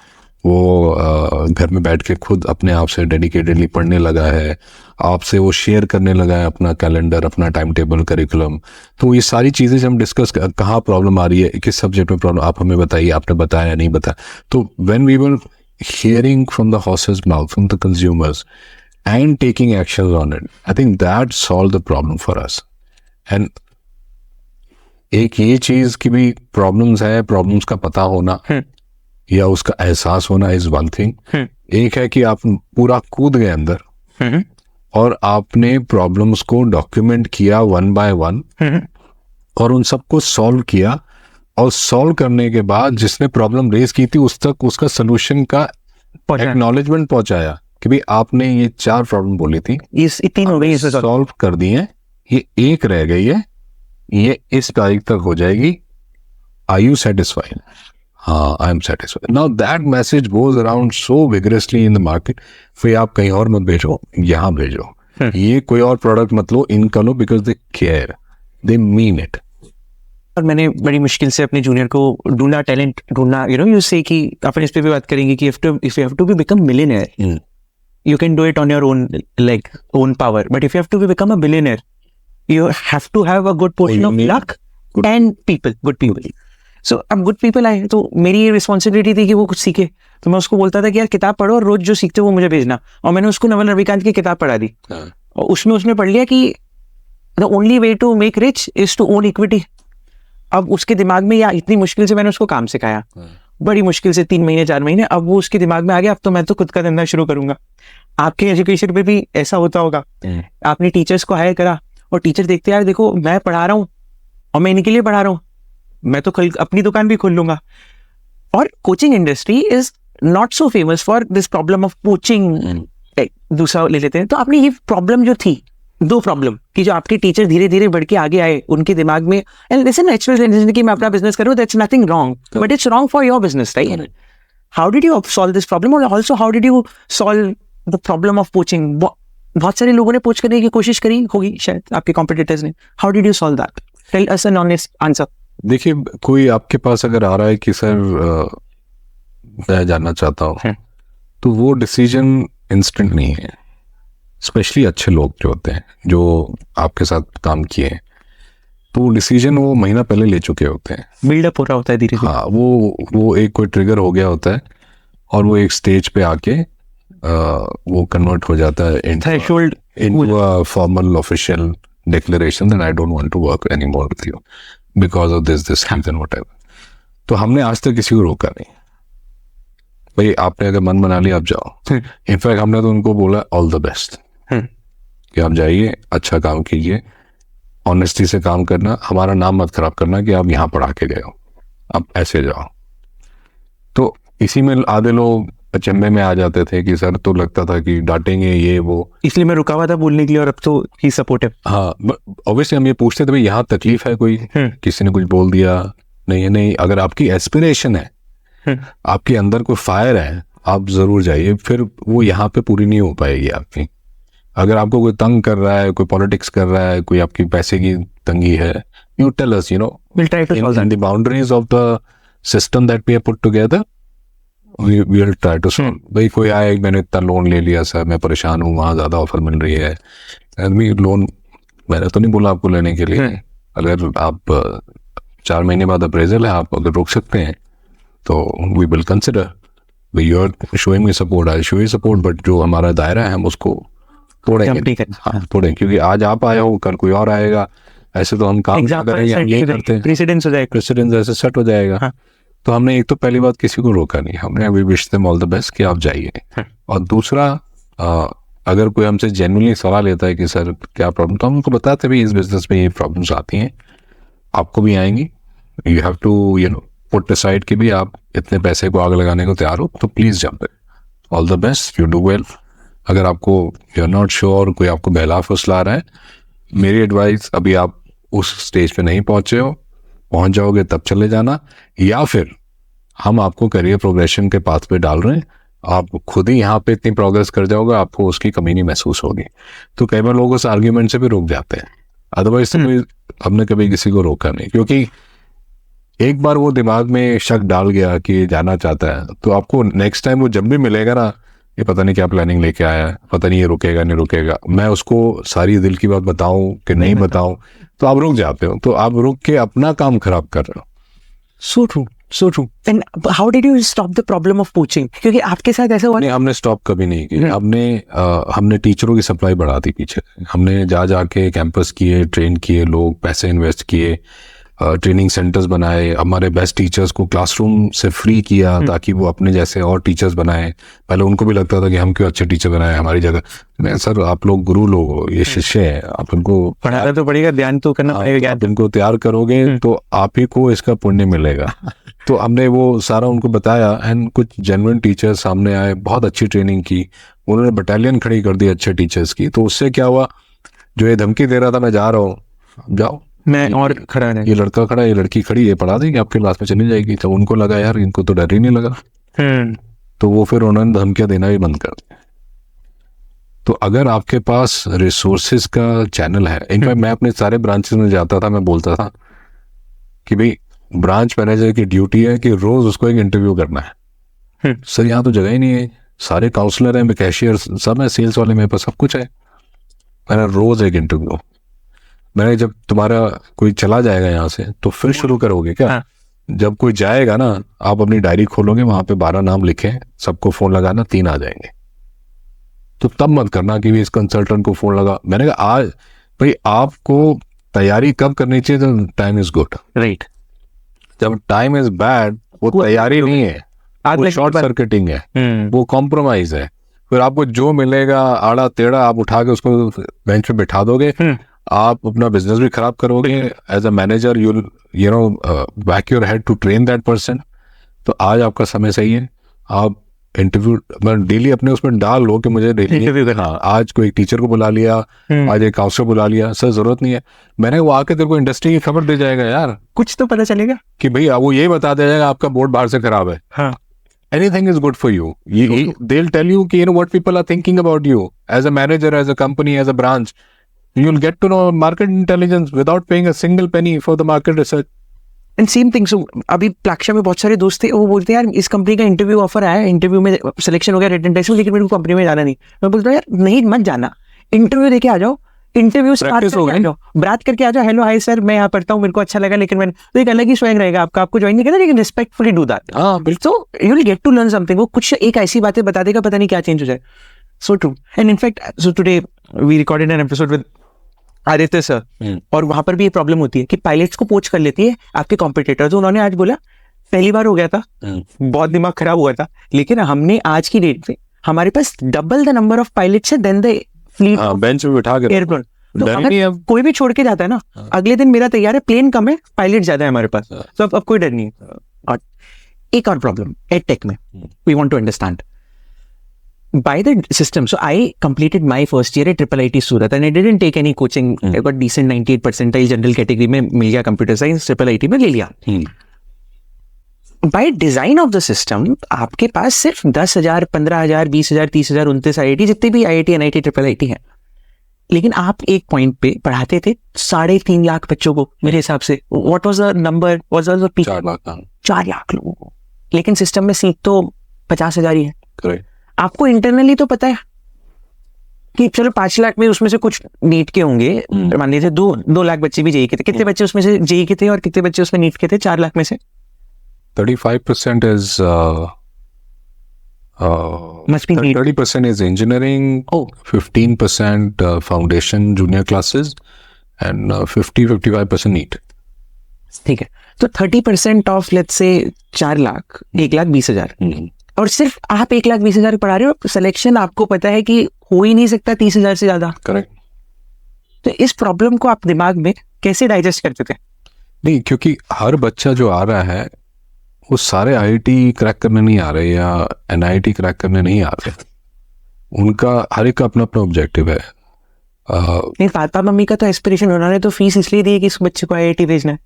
वो घर में बैठ के खुद अपने आप से डेडिकेटेडली पढ़ने लगा है, आपसे वो शेयर करने लगा है अपना कैलेंडर, अपना टाइम टेबल, करिकुलम. तो ये सारी चीज़ें जब हम डिस्कस, कहाँ प्रॉब्लम आ रही है, किस सब्जेक्ट में प्रॉब्लम, आप हमें बताइए, आपने बताया नहीं बताया. तो when we were hearing from the horses mouth, from the consumers and taking action on it, I think that solve the problem for us. एंड एक ये चीज की भी प्रॉब्लम्स है, प्रॉब्लम्स का पता होना या उसका एहसास होना इज वन थिंग. एक है कि आप पूरा कूद गए अंदर और आपने प्रॉब्लम्स को डॉक्यूमेंट किया 1 by 1 और उन सबको सॉल्व किया, और सॉल्व करने के बाद जिसने प्रॉब्लम रेज की थी उस तक उसका सोल्यूशन का एक्नॉलेजमेंट पहुंचाया कि भाई आपने ये 4 प्रॉब्लम बोली थी, इस 3 हो गई, इसे सॉल्व कर दी है, ये 1 रह गई है, ये इस तारीख तक हो जाएगी. Are you satisfied? हाँ, I am satisfied. Now that message goes around so vigorously in the market. फिर आप कहीं और मत भेजो, यहाँ भेजो. ये कोई और प्रोडक्ट मत लो, इनका लो, because they care, they mean it. और मैंने बड़ी मुश्किल से अपने जूनियर को ढूंढा, टैलेंट ढूंढा. you say कि अपन इस पे भी बात करेंगे कि if you have to become millionaire, you can do it on your own power. But if you have to become a billionaire, you have to have a good portion of luck and good people. So अब good people आए तो मेरी ये responsibility थी कि वो कुछ सीखे. तो मैं उसको बोलता था कि यार किताब पढ़ो और रोज जो सीखते हो वो मुझे भेजना. और मैंने उसको नवल रविकांत की किताब पढ़ा दी, और उसमें उसने पढ़ लिया कि the only way to make rich is to own equity. अब उसके दिमाग में, या इतनी मुश्किल से मैंने उसको काम सिखाया, बड़ी मुश्किल से 3 महीने 4 महीने, अब वो उसके दिमाग में आ गया, अब तो मैं तो खुद का धंधा शुरू करूंगा. आपके एजुकेशन पे भी ऐसा होता होगा. आपने टीचर्स को हायर करा और टीचर देखते यार देखो मैं पढ़ा रहा हूँ और मैं इनके लिए पढ़ा रहा हूँ, मैं तो कल अपनी दुकान भी खोल लूंगा. और coaching industry is not so famous for this problem of poaching दूसरा ले लेते हैं, तो आपने ये प्रॉब्लम जो थी, 2 प्रॉब्लम कि जो आपके टीचर धीरे धीरे बढ़ के आगे आए उनके दिमाग में, एंड दिस इज नेचुरल कि मैं अपना बिजनेस करूँ, that's nothing wrong, but it's wrong for your business, right? How did you solve this problem, और also how did you solve the problem of poaching? बहुत सारे लोगों ने पोच करने की कोशिश करी होगी शायद आपके कॉम्पिटिटर्स ने, how did you solve that? Tell us an honest answer. देखिए, कोई आपके पास अगर आ रहा है कि सर मैं जानना चाहता हूँ, तो वो डिसीजन इंस्टेंट नहीं है. स्पेशली अच्छे लोग जो होते हैं जो आपके साथ काम किए हैं, तो डिसीजन वो महीना पहले ले चुके होते हैं, बिल्डअप हो रहा होता है धीरे धीरे. हाँ, वो एक कोई ट्रिगर हो गया होता है और वो एक स्टेज पे आके वो कन्वर्ट हो जाता है into a formal official declaration that I don't want to work anymore with you because of this reason whatever. तो हमने आज तक किसी को रोका नहीं भाई, आपने अगर मन बना लिया आप जाओ. इनफैक्ट हमने तो उनको बोला ऑल द बेस्ट, कि आप जाइए, अच्छा काम कीजिए, ऑनेस्टी से काम करना, हमारा नाम मत खराब करना कि आप यहाँ पढ़ा के गए हो, आप ऐसे जाओ. तो इसी में आधे लोग अचंभे में आ जाते थे कि सर, तो लगता था कि डांटेंगे ये वो, इसलिए मैं रुका हुआ था बोलने के लिए, और अब तो ही सपोर्टिव. हाँ, ऑब्वियसली हम ये पूछते थे भाई यहाँ तकलीफ है कोई, किसी ने कुछ बोल दिया? नहीं है, नहीं. अगर आपकी एस्पिरेशन है, आपके अंदर कोई फायर है, आप जरूर जाइए. फिर वो यहाँ पे पूरी नहीं हो पाएगी आपकी. अगर आपको कोई तंग कर रहा है, कोई पॉलिटिक्स कर रहा है, कोई आपकी पैसे की तंगी है, you tell us, you know, in the boundaries of the system that we have put together, we will try to solve. भाई कोई आए, मैंने इतना लोन ले लिया सर, मैं परेशान हूँ, वहाँ ज़्यादा ऑफर मिल रही है, आदमी लोन, मैंने तो नहीं बोला आपको लेने के लिए. अगर आप 4 महीने बाद अप्रेजल है, आप अगर रोक सकते हैं तो we will consider. You are showing me support, I show you support, but जो हमारा दायरा है हम उसको तोड़ेंगे. हाँ, तोड़ेंगे, क्योंकि आज आप आए हो, कल कोई और आएगा. ऐसे तो हम काम करेंगे, हम यही करते हैं, प्रेसिडेंस हो जाएगा, प्रेसिडेंस ऐसे सेट हो जाएगा. तो हमने एक तो पहली बात किसी को रोका नहीं, हमने we wish them all the best कि आप जाइए. और दूसरा, अगर कोई हमसे जेन्युइनली सवाल लेता है कि सर क्या प्रॉब्लम, तो हम उनको बताते भी इस बिजनेस में ये प्रॉब्लम्स आती हैं, आपको भी आएंगी. You have to put aside कि भी आप इतने पैसे को आग लगाने को तैयार हो, तो please jump in. All the best, you do well. अगर आपको यू आर नॉट श्योर, कोई आपको बहला फुसला रहा है, मेरी एडवाइस, अभी आप उस स्टेज पे नहीं पहुंचे हो, पहुंच जाओगे तब चले जाना, या फिर हम आपको करियर प्रोग्रेशन के पाथ पे डाल रहे हैं, आप खुद ही यहाँ पे इतनी प्रोग्रेस कर जाओगे, आपको उसकी कमी नहीं महसूस होगी. तो कई बार लोग उस आर्ग्यूमेंट से भी रोक जाते हैं, अदरवाइज तो हमने कभी किसी को रोका नहीं. क्योंकि एक बार वो दिमाग में शक डाल गया कि जाना चाहता है, तो आपको नेक्स्ट टाइम वो जब भी मिलेगा ना, ये पता नहीं क्या प्लानिंग लेके आया है, पता नहीं ये रुकेगा नहीं रुकेगा, मैं उसको सारी दिल की बात बताऊं कि नहीं बताऊं, तो आप रुक जाते हो. तो आप रुक के अपना काम खराब कर रहे हो. So true, so true. And how did you stop the problem of poaching? क्योंकि आपके साथ ऐसा हुआ. नहीं, हमने स्टॉप कभी नहीं किया. हमने टीचरों की सप्लाई बढ़ा दी पीछे. हमने जाके कैंपस किए, ट्रेन किए, लोग पैसे इन्वेस्ट किए, ट्रेनिंग सेंटर्स बनाए, हमारे बेस्ट टीचर्स को क्लासरूम से फ्री किया ताकि वो अपने जैसे और टीचर्स बनाए. पहले उनको भी लगता था कि हम क्यों अच्छे टीचर बनाए हमारी जगह. मैं, सर आप लोग गुरु लोग हो, ये शिष्य हैं, आप इनको पढ़ाना तो पड़ेगा, ध्यान तो करना पड़ेगा. आप इनको तैयार करोगे तो आप ही को इसका पुण्य मिलेगा. तो हमने वो सारा उनको बताया, एंड कुछ जेन्युइन टीचर्स सामने आए, बहुत अच्छी ट्रेनिंग की, उन्होंने बटालियन खड़ी कर दी अच्छे टीचर्स की. तो उससे क्या हुआ, जो ये धमकी दे रहा था मैं जा रहा हूँ, जाओ, मैं और खड़ा है, ये लड़का खड़ा है, ये लड़की खड़ी है, पढ़ा देगी, आपके क्लास में चली जाएगी. तो उनको लगा यार इनको तो डर ही नहीं लगा, तो वो फिर उन्होंने धमकियां देना भी बंद कर दिया. तो अगर आपके पास रिसोर्सेज का चैनल है, इनफैक्ट मैं अपने सारे ब्रांचेस में जाता था, मैं बोलता था कि भाई ब्रांच मैनेजर की ड्यूटी है कि रोज उसको एक इंटरव्यू करना है. सर यहाँ तो जगह ही नहीं है, सारे काउंसलर हैं, कैशियर सब है, सेल्स वाले मेरे पास सब कुछ है. मैंने रोज एक इंटरव्यू. मैंने, जब तुम्हारा कोई चला जाएगा यहाँ से तो फिर शुरू करोगे क्या? हाँ. जब कोई जाएगा ना, आप अपनी डायरी खोलोगे, वहां पे 12 नाम लिखे, सबको फोन लगाना, 3 आ जाएंगे. तो तब मत करना कि इस कंसल्टेंट को फोन लगा. मैंने कहा आज भाई आपको तैयारी कब करनी चाहिए, तो टाइम इज गुड, राइट. जब टाइम इज बैड, वो तैयारी नहीं है, वो शॉर्ट सर्किटिंग है, वो कॉम्प्रोमाइज है. फिर आपको जो मिलेगा आड़ा टेढ़ा आप उठा के उसको बेंच पे बिठा दोगे, आप अपना बिजनेस भी खराब करोगे. As a manager you know back your head to train that person. तो आज आपका समय सही है, आप इंटरव्यू मैं डेली अपने उसमें डाल लो कि मुझे डेली Interview करना। हाँ, आज कोई टीचर को बुला लिया, आज एक काउंसलर बुला लिया, सर जरूरत नहीं है। मैंने वो आके तेरे को इंडस्ट्री की खबर दे जाएगा यार, कुछ तो पता चलेगा कि भाई वो यही बता देगा आपका बोर्ड बाहर से खराब है। हाँ Anything is good for you. They'll tell you कि what people are thinking about you as a manager, as a company, as a branch. You'll get to know market intelligence without paying a single penny for the market research. And same thing. So अभी प्लाक्षा में बहुत सारे दोस्त थे, वो बोलते हैं यार इस कंपनी का इंटरव्यू ऑफर आया, इंटरव्यू में सिलेक्शन हो गया, रिटन टेस्ट, लेकिन मेरे को कंपनी में जाना नहीं। मैं बोलता हूँ यार नहीं मत जाना, इंटरव्यू देके आ जाओ, इंटरव्यू Practice हो गई। बात करके आ जाओ, हेलो हाय सर मैं यहाँ पढ़ता हूँ, मेरे को अच्छा लगा, लेकिन मैंने तो एक अलग ही स्वैग रहेगा आपका, आपको ज्वाइन नहीं करना, लेकिन रिस्पेक्टफुली डू दैट। हाँ बिल्कुल। So you will get to learn something. वो कुछ एक ऐसी बातें बता देगा, पता नहीं क्या चेंज हो जाए। So true. And in fact so today we recorded an episode with Aditya sir, और वहां पर भी ये प्रॉब्लम होती है कि पायलट्स को पोच कर लेती है आपके कॉम्पिटिटर। तो उन्होंने आज बोला पहली बार हो गया था, बहुत दिमाग खराब हुआ था, लेकिन हमने आज की डेट में हमारे पास double the number of pilots है देन द फ्लीट बेंच पे बिठा के एयरप्लेन। तो डर अगर नहीं है अब। कोई भी छोड़ के जाता है ना, अगले दिन मेरा तैयार है, प्लेन कम है, पायलट ज्यादा है हमारे पास, तो अब कोई डर नहीं है। और एक और प्रॉब्लम एडटेक में we want to understand by the system. So I completed my first year at IIIT Surat and I didn't take any coaching. I got decent 98 percentile general category में मिल गया computer science, IIIT में ले लिया। By design of the system आपके पास सिर्फ 10,000, 15,000, 20,000, 30,000, 29 IIT जितने भी IIT, NIT, IIIT हैं, लेकिन आप एक पॉइंट पे पढ़ाते थे 3.5 लाख बच्चों को मेरे हिसाब से। What was the number? What was the peak? 4 lakh. 4 lakh लोगों को, लेकिन सिस्टम में सीट तो 50,000 ही है। करेक्ट। आपको इंटरनली तो पता है कि चलो 5 लाख में उसमें से कुछ नीट के होंगे, मान लीजिए 2 लाख बच्चे भी जेई के थे, कितने बच्चे उसमें से जेई के थे और कितने बच्चे उसमें नीट के थे 4 लाख में से? 35% is Must be NEET. 30% is engineering, Oh. 15% foundation junior classes, and 50-55% NEET. ठीक है, तो 30% ऑफ लेट्स से 4 लाख, 1,20,000, और सिर्फ आप 1,20,000 पढ़ा रहे हो। सिलेक्शन आपको पता है कि हो ही नहीं सकता 30,000 से ज्यादा। करेक्ट। तो इस प्रॉब्लम को आप दिमाग में कैसे डाइजेस्ट करते थे? नहीं, क्योंकि हर बच्चा जो आ रहा है वो सारे आईआईटी क्रैक करने नहीं आ रहे या एनआईटी क्रैक करने नहीं आ रहे। उनका हर एक का अपना अपना ऑब्जेक्टिव है। नहीं, पापा मम्मी का तो एस्पिरेशन, उन्होंने तो फीस इसलिए दी है कि इस बच्चे को आईआईटी भेजना है।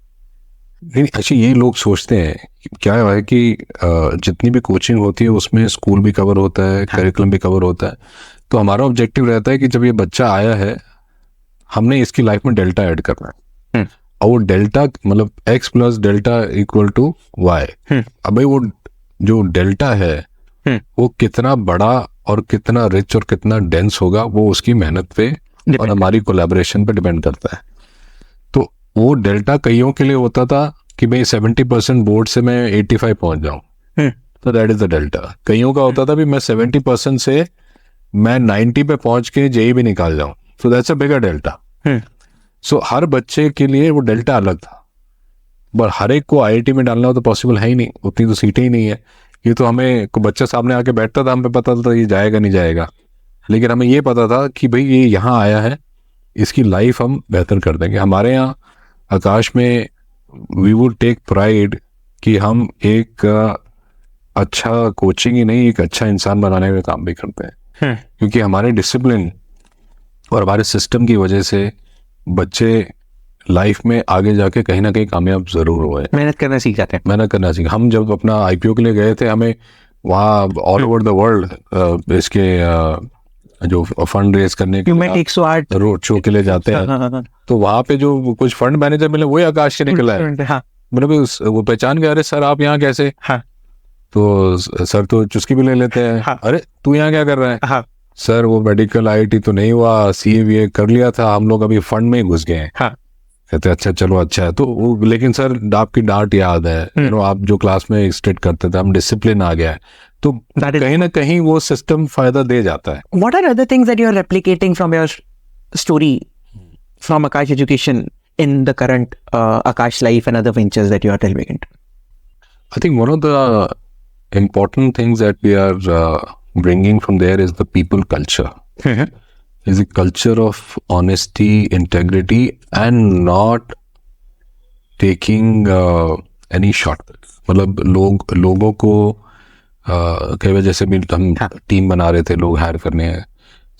नहीं, अच्छा ये लोग सोचते हैं क्या है कि जितनी भी कोचिंग होती है उसमें स्कूल भी कवर होता है, करिकुलम भी कवर होता है। तो हमारा ऑब्जेक्टिव रहता है कि जब ये बच्चा आया है हमने इसकी लाइफ में डेल्टा ऐड करना है, और वो डेल्टा मतलब x plus delta equal to Y. अब भाई वो जो डेल्टा है वो कितना बड़ा और कितना रिच और कितना डेंस होगा वो उसकी मेहनत पे और हमारी कोलैबोरेशन पे डिपेंड करता है। तो वो डेल्टा कईयों के लिए होता था कि भाई 70% बोर्ड से मैं 85 पहुंच जाऊं, तो दैट इज द डेल्टा। कईयों का होता था भी मैं 70% से मैं 90 पे पहुंच के जेई भी निकाल जाऊं, so that's a bigger delta. सो हर बच्चे के लिए वो डेल्टा अलग था, पर हर एक को आईआईटी में डालना हो तो पॉसिबल है ही नहीं, उतनी तो सीटें ही नहीं है। ये तो हमें को बच्चा सामने आके बैठता था, हमें पता था ये जाएगा नहीं जाएगा, लेकिन हमें ये पता था कि भाई ये यहाँ आया है, इसकी लाइफ हम बेहतर कर देंगे। हमारे यहाँ आकाश में वी वुड टेक प्राइड कि हम एक अच्छा कोचिंग ही नहीं, एक अच्छा इंसान बनाने का काम भी करते हैं, क्योंकि हमारे डिसिप्लिन और हमारे सिस्टम की वजह से बच्चे लाइफ में आगे जाके कहीं ना कहीं कामयाब जरूर हुए। मेहनत करना सीख जाते हैं। मेहनत करना सीख। हम जब अपना आईपीओ के लिए गए थे, हमें वहाँ ऑल ओवर द वर्ल्ड इसके जो फंड रेज करने के 108 रोड शो के लिए जाते हैं, तो वहाँ पे जो कुछ फंड मैनेजर मिले वही आकाश से निकला है। मैंने भी वो पहचान गया, अरे सर आप यहाँ कैसे? तो सर तो चुस्की भी ले लेते हैं, अरे तू यहाँ क्या कर रहा है? सर वो मेडिकल आईआईटी तो नहीं हुआ, सीए कर लिया था, हम लोग अभी फंड में ही घुस गए हैं। कहते अच्छा चलो अच्छा है। तो वो लेकिन सर आपकी डांट याद है, आप जो क्लास में स्टेट करते थे, हम डिसिप्लिन आ गया है, तो कहीं ना कहीं वो सिस्टम फायदा दे जाता है। What are other things that you are replicating from your story from Akash Education in the current Akash life and other ventures that you are delving into? I think one of the important things that we are bringing from there is the people culture. Is a culture of honesty, integrity, and not taking any shortcuts. मतलब लोगों को कई बार जैसे भी हम team बना रहे थे, लोग हायर करने हैं,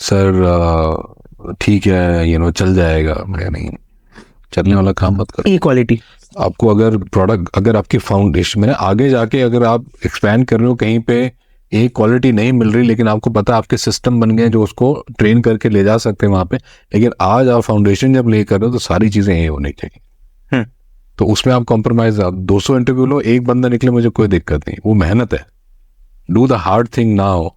सर ठीक है चल जाएगा। मैं नहीं, चलने वाला काम मत करो। इक्वालिटी, आपको अगर प्रोडक्ट, अगर आपकी फाउंडेशन मैंने आगे जाके अगर आप एक्सपैंड कर रहे हो, कहीं पे एक क्वालिटी नहीं मिल रही, लेकिन आपको पता आपके सिस्टम बन गए जो उसको ट्रेन करके ले जा सकते हैं वहाँ पे, लेकिन आज आप फाउंडेशन जब ले कर रहे हो तो सारी चीज़ें यही होनी चाहिए। तो उसमें आप कॉम्प्रोमाइज, आप 200 इंटरव्यू लो, एक बंदा निकले, मुझे कोई दिक्कत नहीं, वो मेहनत है। Do the hard thing now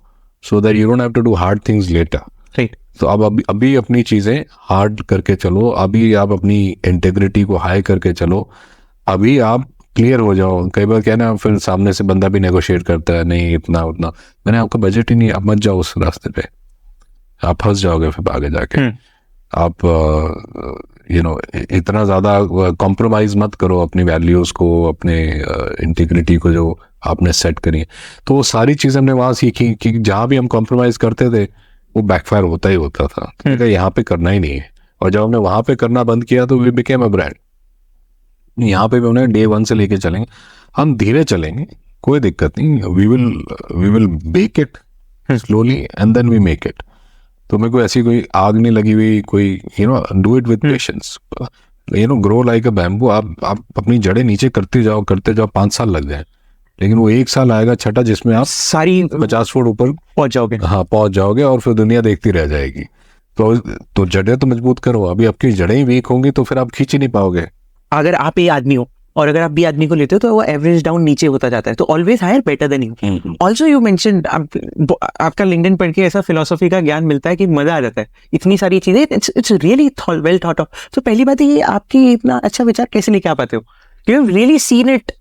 so that you don't have to do hard things later. Right. तो अब अभी अपनी चीज़ें हार्ड करके चलो, अभी आप अपनी इंटेग्रिटी को हाई करके चलो, अभी आप क्लियर हो जाओ। कई बार क्या ना, फिर सामने से बंदा भी नेगोशिएट करता है, नहीं इतना उतना, मैंने आपका बजट ही नहीं, आप मत जाओ उस रास्ते पे, आप फंस जाओगे फिर आगे जाके। आप इतना ज़्यादा कॉम्प्रोमाइज़ मत करो अपनी वैल्यूज़ को, अपने इंटीग्रिटी को जो आपने सेट करी है। तो वो सारी चीज़ हमने वहाँ सीखी कि जहाँ भी हम कॉम्प्रोमाइज़ करते थे वो बैकफायर होता ही होता था। तो यहाँ पे करना ही नहीं है, और जब हमने वहाँ पे करना बंद किया तो वी बिकेम अ ब्रांड। यहाँ पे भी उन्हें डे 1 से लेके चलेंगे, हम धीरे चलेंगे, कोई दिक्कत नहीं, we will bake it slowly and then we make it. तो मेरे को ऐसी कोई आग नहीं लगी हुई, कोई do it with patience, grow like a bamboo. आप अपनी जड़ें नीचे करते जाओ 5 साल लग जाए, लेकिन वो 1 साल आएगा छठा जिसमें आप सारी 50 फुट ऊपर पहुंच जाओगे। हाँ, पहुंच जाओगे, और फिर दुनिया देखती रह जाएगी। तो जड़ें तो मजबूत करो, अभी आपकी जड़ें ही वीक होंगी तो फिर आप खींच ही नहीं पाओगे। अगर आप ए आदमी हो और अगर आप बी आदमी को लेते हो तो वो एवरेज डाउन नीचे होता जाता है। तो always higher better than you. Also you mentioned, आपका लिंक्डइन पढ़ के ऐसा फिलोसफी का ज्ञान मिलता है कि मजा आ जाता है, इतनी सारी चीजें, it's really well thought of. तो पहली बात ये, आपकी इतना अच्छा विचार कैसे लेके आ पाते हो? You have really seen it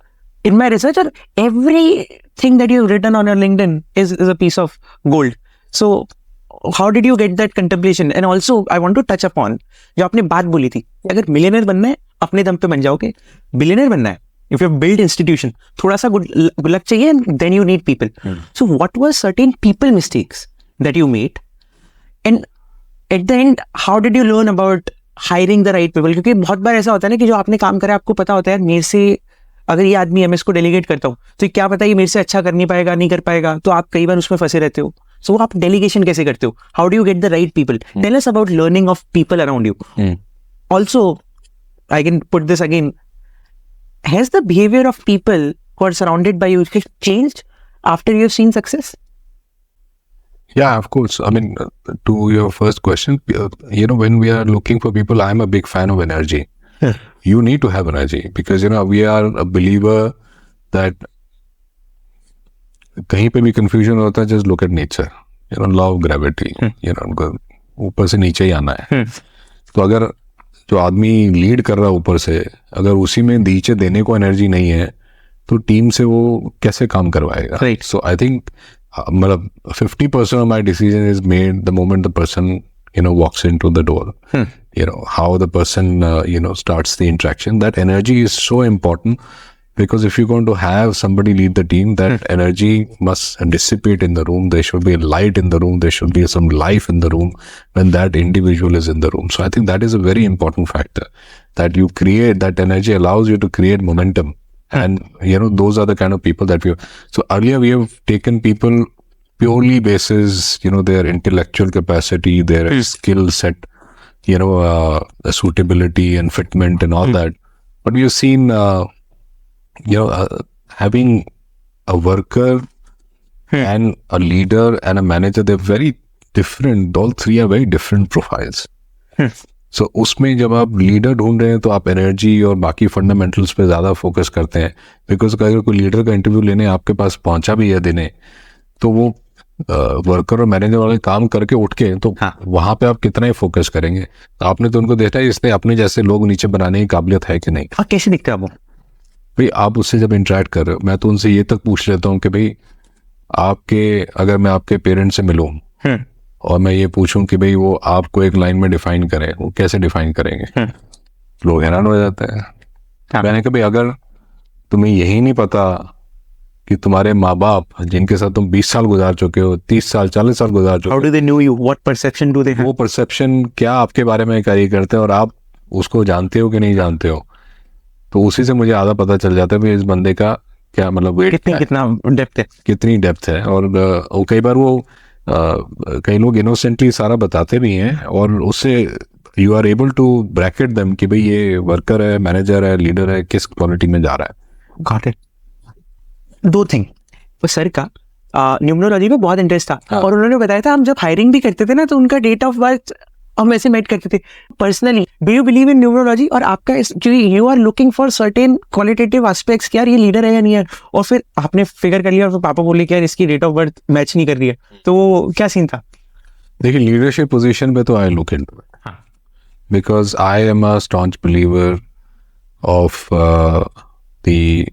in my research, or everything that you've written on your LinkedIn is a piece of gold. So how did you get that contemplation? And also I want to touch upon जो आपने बात बोली थी, अगर millionaire बनना है अपने दम पे बन जाओगे, बिलियनर बनना है, if you have built institution, थोड़ा सा good luck चाहिए, and then you need people. So what were certain people mistakes that you made, and at the end how did you learn about hiring the right people? क्योंकि बहुत बार ऐसा होता है ना कि जो आपने काम करा आपको पता होता है मेरे से, अगर ये आदमी एमएस को डेलीगेट करता हूँ तो क्या पता ये मेरे से अच्छा कर नहीं पाएगा, नहीं कर पाएगा, तो आप कई बार उसमें फंसे रहते हो। सो आप डेलीगेशन कैसे करते हो? How do you get the right people? Tell us about learning of people around you. Also I can put this again, has the behaviour of people who are surrounded by you changed after you have seen success? Yeah, of course. I mean, to your first question, when we are looking for people, I'm a big fan of energy. You need to have energy, because we are a believer that कहीं पे भी confusion होता है, just look at nature, law of gravity, ऊपर से नीचे ही आना है। तो अगर जो आदमी लीड कर रहा है ऊपर से, अगर उसी में नीचे देने को एनर्जी नहीं है तो टीम से वो कैसे काम करवाएगा? So I think मतलब 50% of my decision is made the moment the person walks into the door. How the person starts the interaction. That energy is so important, because if you're going to have somebody lead the team, that energy must dissipate in the room. There should be light in the room, there should be some life in the room when that individual is in the room. So I think that is a very important factor, that you create that energy, allows you to create momentum. And those are the kind of people that so earlier we have taken people purely basis their intellectual capacity, their skill set, suitability and fitment and all that. But we have seen having a worker and a leader and a manager, they're very different. All three are very different profiles. So उसमें जब आप leader ढूंढ रहे हैं तो आप energy और बाकी फंडामेंटल्स पे ज़्यादा फोकस करते हैं, बिकॉज अगर कोई लीडर का इंटरव्यू लेने आपके पास पहुंचा भी है देने, तो वो वर्कर और मैनेजर वाले काम करके उठ के, तो वहाँ पे आप कितना ही फोकस करेंगे? आपने तो उनको देखा है, इसने अपने जैसे लोग नीचे बनाने की काबिलियत है कि नहीं? कैसे दिखता है वो? भाई आप उससे जब इंटरेक्ट कर रहे हो, मैं तो उनसे ये तक पूछ लेता हूँ कि भाई अगर मैं आपके पेरेंट्स से मिलूँ और मैं ये पूछूं कि भाई वो आपको एक लाइन में डिफाइन करें, वो कैसे डिफाइन करेंगे? लोग हैरान हो जाते हैं। मैंने कहा भाई अगर तुम्हें यही नहीं पता कि तुम्हारे माँ बाप जिनके साथ तुम 20 साल गुजार चुके हो, 30 साल 40 साल गुजार चुके हो, How do they know you? What perception do they have? वो परसेप्शन क्या आपके बारे में कैरी करते हैं और आप उसको जानते हो कि नहीं जानते हो? तो उसी से मुझे आधा पता चल जाता है भाई इस बंदे का क्या मतलब वेट कितना डेप्थ है, कितनी डेप्थ है। और कई बार वो कई लोग इनोसेंटली सारा बताते भी हैं और उससे you are able to bracket them कि भाई ये वर्कर है, मैनेजर है, लीडर है, किस क्वालिटी में जा रहा है। Got it. दो थिंग, वो सर का न्यूमरोलॉजी में बहुत इंटरेस्ट था और उन्होंने बताया था हम जब हायरिंग भी करते थे ना तो उनका डेट ऑफ बर्थ हम ऐसे मेट करते थे। Personally do you believe in numerology? और आपका क्योंकि you are looking for certain qualitative aspects कि यार ये लीडर है या नहीं है, और फिर आपने फिगर कर लिया और फिर पापा बोले कि यार इसकी डेट ऑफ बर्थ मैच नहीं कर रही है, तो वो क्या सीन था? देखिए लीडरशिप पोजीशन पे तो I look into it because I am a staunch believer of the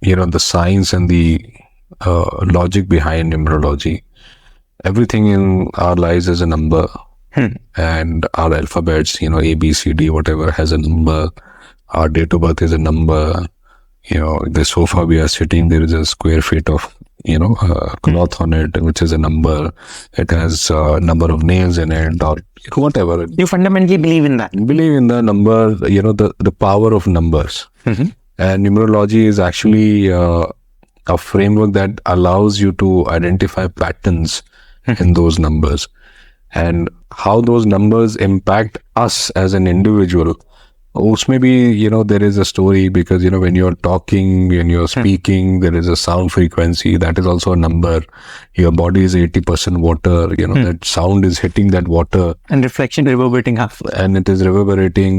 the science and the logic behind numerology. Everything in our lives is a number, and our alphabets, A, B, C, D, whatever has a number. Our date of birth is a number. The sofa we are sitting, there is a square feet of, cloth on it, which is a number. It has a number of nails in it, or whatever. You fundamentally believe in that? Believe in the number, the power of numbers. And numerology is actually a framework that allows you to identify patterns in those numbers and how those numbers impact us as an individual. Usme bhi, there is a story because, when you're talking, when you're speaking, there is a sound frequency. That is also a number. Your body is 80% water. That sound is hitting that water. And reflection reverberating half. And it is reverberating,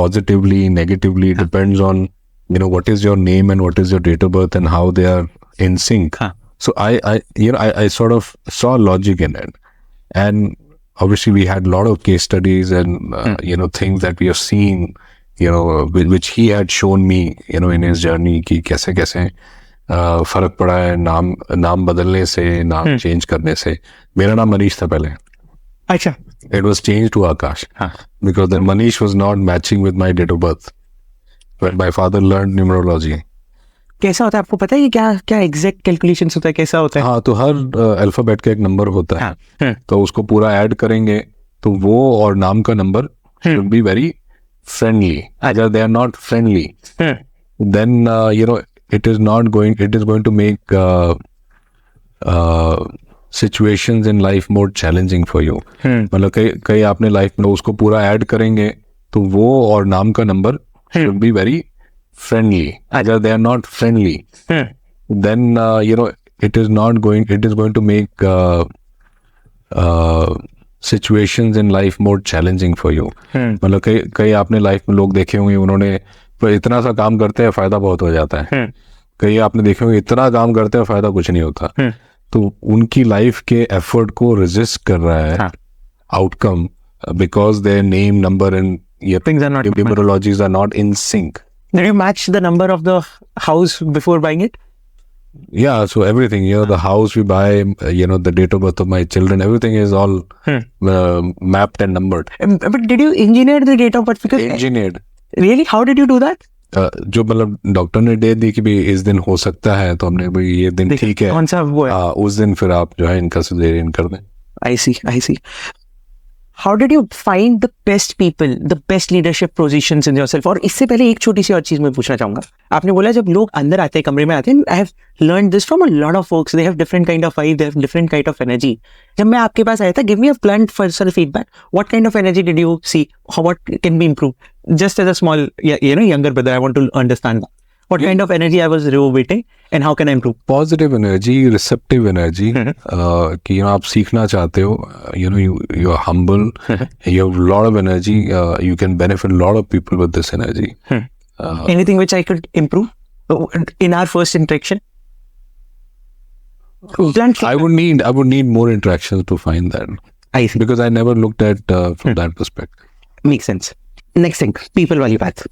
positively, negatively. Depends on what is your name and what is your date of birth and how they are in sync. So I sort of saw logic in it, and obviously we had a lot of case studies and things that we have seen, which he had shown me, in his journey कि कैसे कैसे फर्क पड़ा है नाम बदलने से, नाम चेंज करने से। मेरा नाम मनीष था पहले। अच्छा। It was changed to Akash because the Manish was not matching with my date of birth. When my father learned numerology. कैसा होता है आपको पता है? ये क्या एग्जैक्ट कैलकुलेशंस होता है, कैसा होता है? हाँ, तो हर अल्फाबेट का एक नंबर होता है। तो उसको पूरा ऐड करेंगे तो वो और नाम का number should be very friendly. Agar they are not friendly, then it is going to make situations in life more challenging for you. मतलब कई आपने लाइफ में उसको पूरा ऐड करेंगे तो वो और नाम का number should be very friendly. Agar they are not friendly, then it is going to make situations in life more challenging for you. मतलब कई आपने लाइफ में लोग देखे होंगे, उन्होंने इतना सा काम करते हैं फायदा बहुत हो जाता है। कई आपने देखे होंगे इतना काम करते हैं फायदा कुछ नहीं होता। तो उनकी लाइफ के एफर्ट को रेजिस्ट कर रहा है outcome because their name, number and things are not numerologies are not in sync. Did you match the number of the house before buying it? Yeah, so everything, the house we buy, the date of birth of my children, everything is all mapped and numbered. But did you engineer the date of birth? Because Engineered. Really? How did you do that? जो मतलब doctor ने date दी कि भाई इस दिन हो सकता है, तो हमने भाई ये दिन ठीक है, कौन सा वो है, उस दिन फिर आप जो है इनका सिजेरियन कर दें। I see. How did you find the best people, the best leadership positions in yourself? और इससे पहले एक छोटी सी और चीज मैं पूछना चाहूंगा। आपने बोला जब लोग अंदर आते हैं, कमरे में आते हैं, I have learned this from a lot of folks. They have different kind of vibe, they have different kind of energy. जब मैं आपके पास आया था, give me a blunt personal feedback. What kind of energy did you see? What can be improved? Just as a small, younger brother, I want to understand that. What kind of energy I was reverberating and how can I improve? Positive energy, receptive energy. कि आप सीखना चाहते हो, you are humble, you have a lot of energy, you can benefit a lot of people with this energy. Anything which I could improve in our first interaction? I would need more interactions to find that. I see. Because I never looked at from that perspective. Makes sense. Next thing, people वाली बात।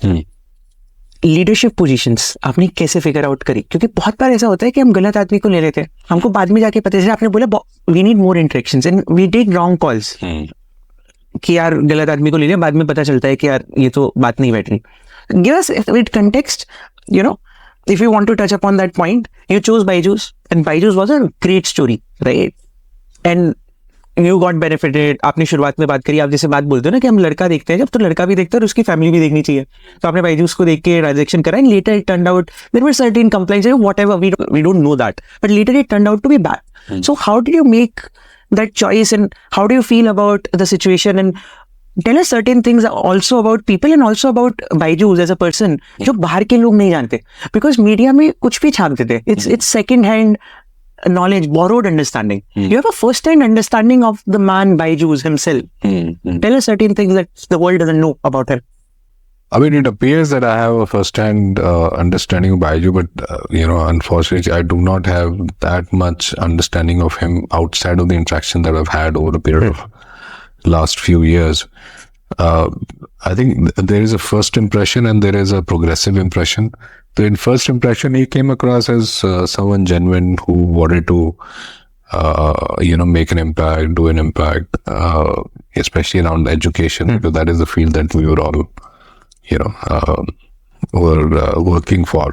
Leadership positions आपने कैसे figure out करी? क्योंकि बहुत बार ऐसा होता है कि हम गलत आदमी को ले लेते हैं, हमको बाद में जाके पता चला, आपने बोला we need more interactions and we take wrong calls कि यार गलत आदमी को ले लिया, बाद में पता चलता है कि यार ये तो बात नहीं बैठ रही। Give us with context, if you want to touch upon that point, you chose Byju's and Byju's was a great story, right? And you got benefited. आपने शुरुआत में बात करी, आप जैसे बात बोलते हो ना कि हम लड़का देखते हैं जब, तो लड़का भी देखता है और उसकी फैमिली भी देखनी चाहिए. तो आपने बायजूस को देख के ट्रांजैक्शन करा, and later it turned out there were certain complaints, whatever, we don't know that, but later it turned out to be bad. So how did you make that choice, and how do you feel about the situation, and tell us certain things also about people and also about Byju's as a person जो बाहर के लोग नहीं जानते, because media में कुछ भी छाप देते. It's second hand knowledge, borrowed understanding. You have a first hand understanding of the man Byju's himself. Tell us certain things that the world doesn't know about him. I mean, it appears that I have a first-hand understanding of Baiju, but unfortunately, I do not have that much understanding of him outside of the interaction that I've had over a period of last few years. I think there is a first impression and there is a progressive impression. So in first impression, he came across as someone genuine who wanted to, make an impact, do an impact, especially around education, because that is the field that we were all, were working for.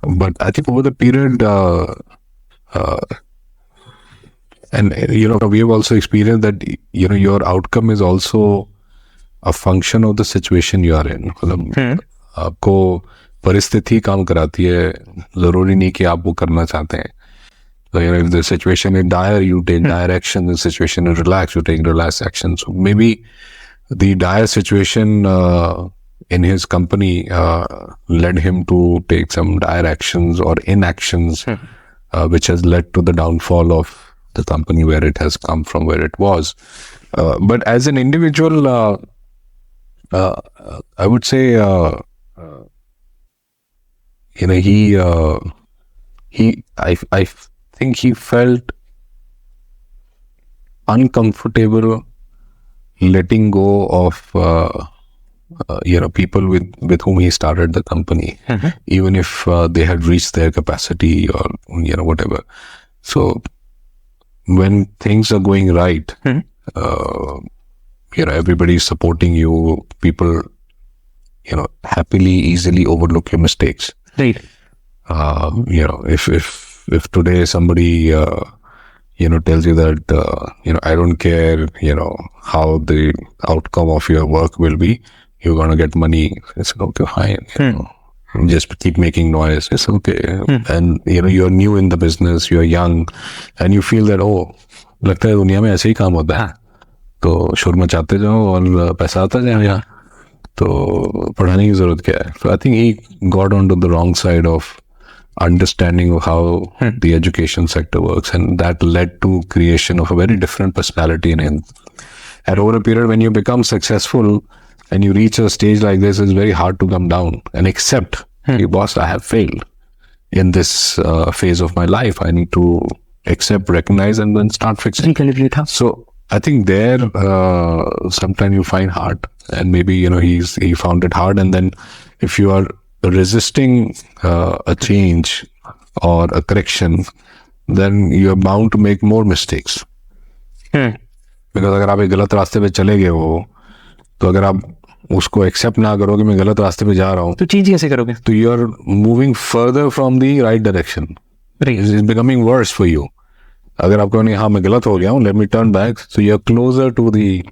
But I think over the period, and we have also experienced that your outcome is also a function of the situation you are in. मतलब आपको परिस्थिति काम कराती है, जरूरी नहीं कि आप वो करना चाहते हैं. So if the situation is dire, you take dire action. The situation is relaxed, you take relaxed action. So maybe the dire situation in his company led him to take some dire actions or inactions, which has led to the downfall of the company where it has come from, where it was. But as an individual, I would say, I think he felt uncomfortable letting go of people with whom he started the company, even if they had reached their capacity or whatever. So when things are going right, everybody is supporting you. People, happily, easily overlook your mistakes. Right. If today somebody, tells you that, I don't care, how the outcome of your work will be, you're going to get money. It's okay, fine. Just keep making noise. It's okay. And, you're new in the business, you're young, and you feel that, लगता है दुनिया में ऐसे ही काम होता है, तो शोर मचाते जाओ और पैसा आता जाए यहाँ, तो पढ़ाने की जरूरत क्या है? So I think he got onto the wrong side of understanding of how the education sector works, and that led to creation of a very different personality in him. And over a period, when you become successful and you reach a stage like this, it's very hard to come down and accept, hey, boss, I have failed in this phase of my life. I need to accept, recognize, and then start fixing. So I think there, sometimes you find hard, and maybe, he found it hard. And then if you are resisting a change or a correction, then you are bound to make more mistakes. Because अगर आप एक गलत रास्ते पे चले गए हो, तो अगर आप उसको एक्सेप्ट ना करोगे, मैं गलत रास्ते पे जा रहा हूँ, तो चेंज कैसे करोगे? तो you are moving further from the right direction. It's becoming worse for you. अगर आपको नहीं, हाँ मैं गलत हो गया हूँ, let me turn back, so you're closer to the,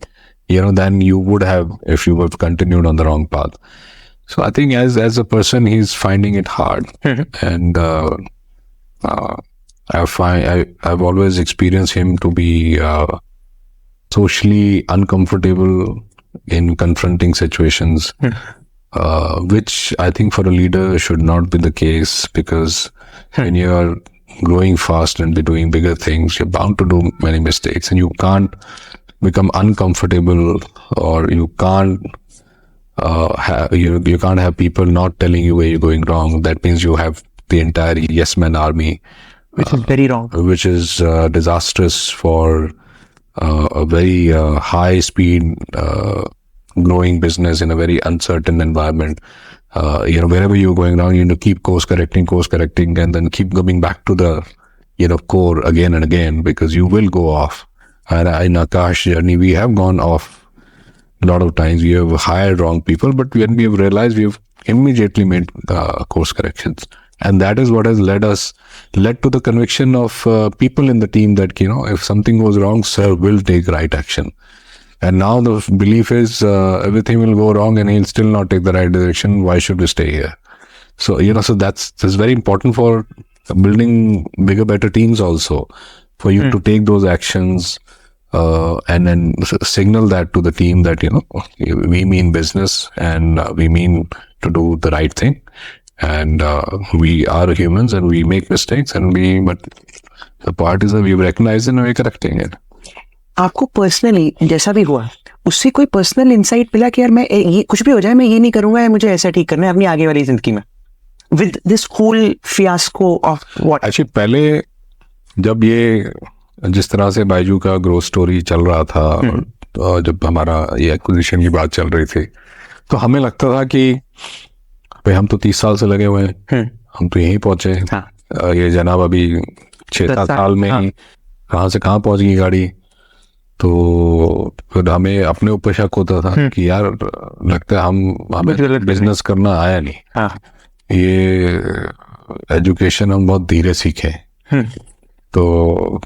than you would have if you would continued on the wrong path. So I think as a person, he's finding it hard, and I've always experienced him to be socially uncomfortable in confronting situations, which I think for a leader should not be the case, because when you are growing fast and be doing bigger things, you're bound to do many mistakes, and you can't become uncomfortable, or you can't you can't have people not telling you where you're going wrong. That means you have the entire yes man army, which is very wrong, which is disastrous for a very high speed growing business in a very uncertain environment. Wherever you're going wrong, you need to keep course correcting, and then keep coming back to the, core again and again, because you will go off. And in Akash journey, we have gone off a lot of times. We have hired wrong people, but when we have realized, we have immediately made course corrections And that is what has led to the conviction of people in the team that, you know, if something goes wrong, sir will take right action. And now the belief is everything will go wrong and he'll still not take the right direction. Why should we stay here? So, you know, so that's very important for building bigger, better teams also, for you to take those actions and then signal that to the team that, you know, we mean business and we mean to do the right thing. And we are humans and we make mistakes but the part is that we've recognized and we're correcting it. आपको personally जैसा भी हुआ उससे कोई personal insight मिला कि यार मैं ये कुछ भी हो जाए मैं ये नहीं करूंगा, या मुझे ऐसा ठीक करना है अपनी आगे वाली जिंदगी में, with this whole fiasco of what? Actually पहले जब ये जिस तरह से बायजू का ग्रोथ स्टोरी चल रहा था, तो जब हमारा ये एक्विजिशन की बात चल रही थी, तो हमें लगता था कि भाई हम तो 30 साल से लगे हुए हैं, हम तो यहीं पहुंचे। ये जनाब अभी 6-7 साल में ही कहाँ से कहाँ पहुंच गई गाड़ी। तो फिर हमें अपने ऊपर शक होता था कि यार लगता है हमें बिजनेस करना आया नहीं, ये एजुकेशन हम बहुत धीरे सीखे, तो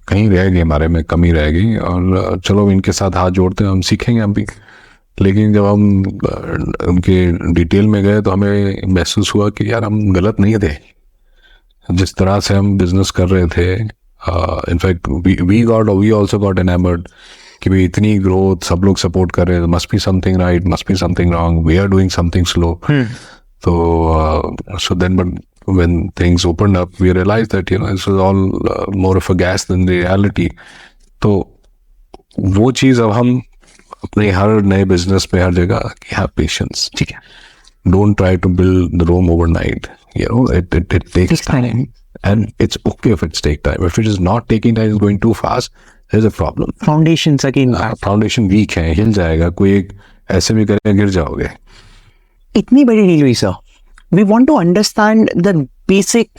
कहीं रह गई, हमारे में कमी रह गई। और चलो इनके साथ हाथ जोड़ते हैं, हम सीखेंगे हम भी। लेकिन जब हम उनके डिटेल में गए तो हमें महसूस हुआ कि यार हम गलत नहीं थे, जिस तरह से हम बिजनेस कर रहे थे। In fact we also got enamoured कि भाई इतनी ग्रोथ, सब लोग सपोर्ट कर रहे हैं, must be something right, must be something wrong, we are doing something slow. तो so then but when things opened up, we realized that, you know, this was all more of a gas than the reality. तो वो चीज़ अब हम अपने हर नए business में हर जगह कि have patience, ठीक है, don't try to build the Rome overnight, you know, it takes time, and it's okay if it's take time. If it is not taking time, it's going too fast, there's a problem. Foundations again, foundation weak है, हिल जाएगा, कोई एक ऐसे भी करेगा गिर जाओगे। इतनी बड़ी डील हुई sir, we want to understand the basic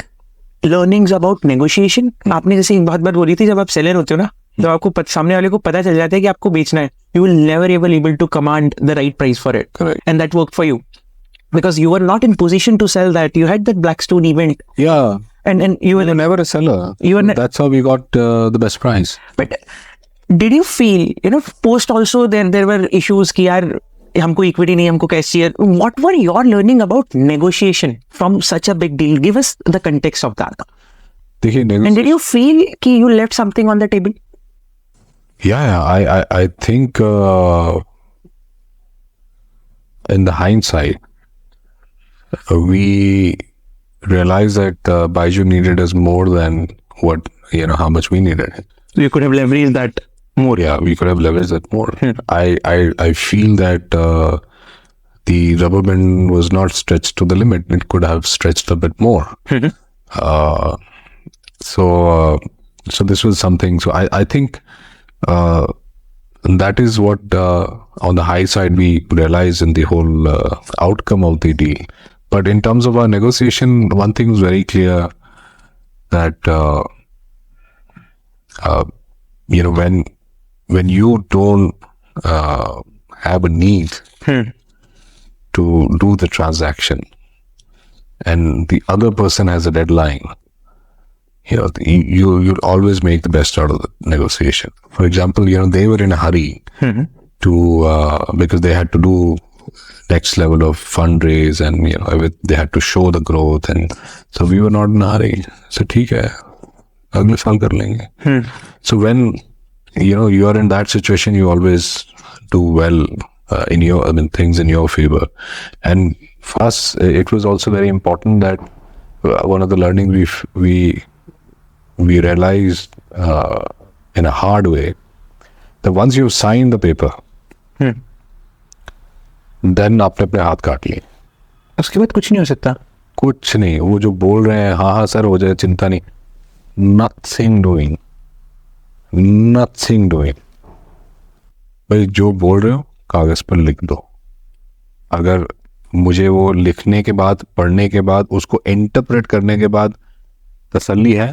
learnings about negotiation. आपने जैसे एक बात बोली थी, जब आप सेलर होते हो ना, तो आपको सामने वाले को पता चल जाता है कि आपको बेचना है, you will never able to command the right price for it. Correct. And that worked for you because you were not in position to sell that. You had that Blackstone event. Yeah. And you were never a seller. That's how we got the best price. But did you feel, you know, post also then there were issues कि यार हमको equity नहीं, हमको cash चाहिए? What were your learning about negotiation from such a big deal? Give us the context of that. देखिए, and did you feel कि you left something on the table? Yeah, I think in the hindsight, we realized that Baiju needed us more than what, you know, how much we needed. You could have leveraged that more. Yeah, we could have leveraged that more. I feel that the rubber band was not stretched to the limit. It could have stretched a bit more. So this was something. So I think that is what on the high side we realized in the whole outcome of the deal. But in terms of our negotiation, one thing was very clear, that you know, when you don't have a need to do the transaction, and the other person has a deadline, you know, you'll always make the best out of the negotiation. For example, you know, they were in a hurry to because they had to do next level of fundraise, and you know, they had to show the growth, and so we were not in a hurry. So ठीक है, अगले साल कर लेंगे. So when, you know, you are in that situation, you always do well in your, I mean, things in your favor. And for us, it was also very important that one of the learnings we realized in a hard way, that once you sign the paper, then आपने अपने हाथ काट लिए, उसके बाद कुछ नहीं हो सकता. कुछ नहीं. वो जो बोल रहे हैं, हाँ सर हो जाए, चिंता नहीं, nothing doing. भाई जो बोल रहे हो कागज पर लिख दो. अगर मुझे वो लिखने के बाद, पढ़ने के बाद, उसको इंटरप्रेट करने के बाद तसल्ली है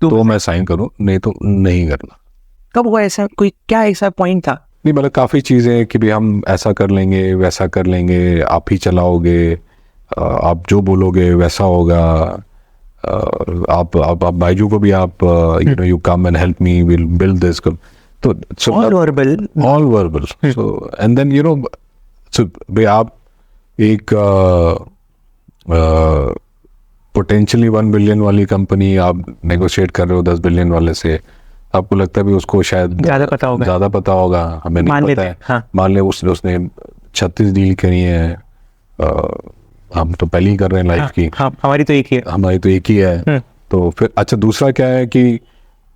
तो मैं साइन करूं, नहीं तो नहीं करना. कब हुआ ऐसा? कोई क्या ऐसा पॉइंट था? नहीं, मतलब काफ़ी चीज़ें कि भाई हम ऐसा कर लेंगे, वैसा कर लेंगे, आप ही चलाओगे, आप जो बोलोगे वैसा होगा. आप बाइजू को भी आप you know you come and help me, will build this, तो all verbal. So and then you know, so भाई आप एक पोटेंशियली 1 बिलियन वाली कंपनी आप नेगोशिएट कर रहे हो 10 बिलियन वाले से, आपको लगता है भी उसको शायद ज़्यादा पता होगा, हमें नहीं पता है। हाँ। मान ले उसने 36 डील करी है, हम तो पहले ही कर रहे हैं लाइफ की। हाँ, हमारी तो एक ही है। तो फिर अच्छा दूसरा क्या है कि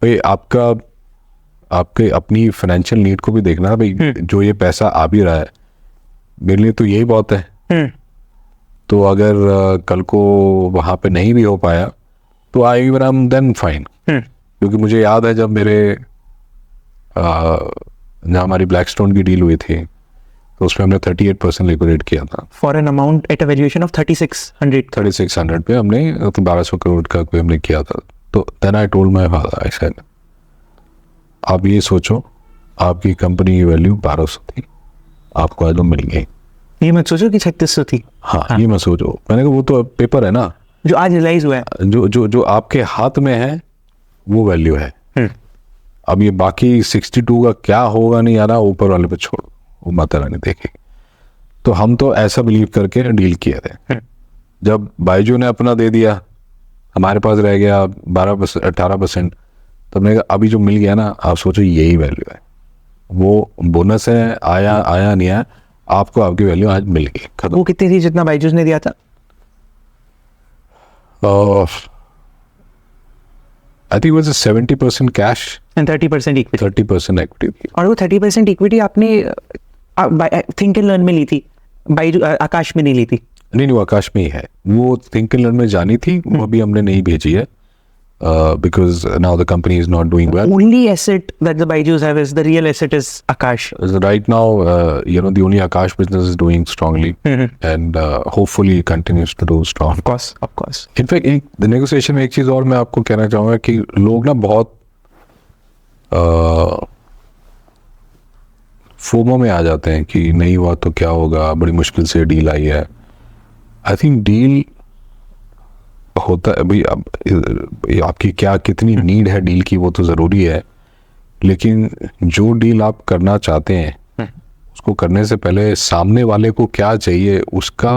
भाई आपके अपनी फाइनेंशियल नीड को भी देखना है भाई, जो ये पैसा आ भी रहा है मेरे लिए तो यही बहुत है। तो अगर कल को वहां पे नहीं भी हो पाया तो आई एम देन फाइन, क्योंकि मुझे याद है जब मेरे जहाँ हमारी ब्लैकस्टोन की डील हुई थी तो उसमें हमने 38% लिक्विडेट किया था for an amount at a valuation of 3600 पे हमने 1200 करोड़ का कोई हमने किया था। तो then I told my father, I said आप ये सोचो आपकी कंपनी की वैल्यू 1200 थी, आपको आज वो मिल गई, ये मत सोचो कि 3600 थी। हाँ, ये मत सोचो। मैंने कहा वो तो पेपर है ना, जो आज रियलाइज हुआ है, जो आपके हाथ में है वो वैल्यू है। अब ये बाकी 62 का क्या होगा नहीं आ रहा, ऊपर वाले पे छोड़ो, वो माता रानी देखेगी। तो हम तो ऐसा बिलीव करके डील किए थे। जब बाइजू ने अपना दे दिया, हमारे पास रह गया 12% 18%, तो हमने कहा अभी जो मिल गया ना, आप सोचो यही वैल्यू है, वो बोनस है, आया नहीं आया, आपको आपकी वैल्यू आज मिल गई, खत्म। वो कितनी थी जितना बाइजूस ने दिया था? I think was 70% cash and 30% equity. 30% equity. और वो 30% इक्विटी आपने थिंक एंड लर्न में ली थी, बाइजू आकाश में नहीं ली थी? नहीं, वो आकाश में ही है। वो थिंक एंड लर्न में जानी थी, वो अभी हमने नहीं भेजी है, because now the company is not doing well. Only asset that the Byju's have is the real asset is Akash. Right now, you know, the only Akash business is doing strongly, and hopefully continues to do strong. Of course. In fact, the negotiation में एक चीज और मैं आपको कहना चाहूँगा कि लोग ना बहुत फोमो में आ जाते हैं कि नहीं हुआ तो क्या होगा, बड़ी मुश्किल से डील आई है। आई थिंक डील होता है भाई, अब आपकी क्या कितनी नीड है डील की वो तो ज़रूरी है, लेकिन जो डील आप करना चाहते हैं उसको करने से पहले सामने वाले को क्या चाहिए उसका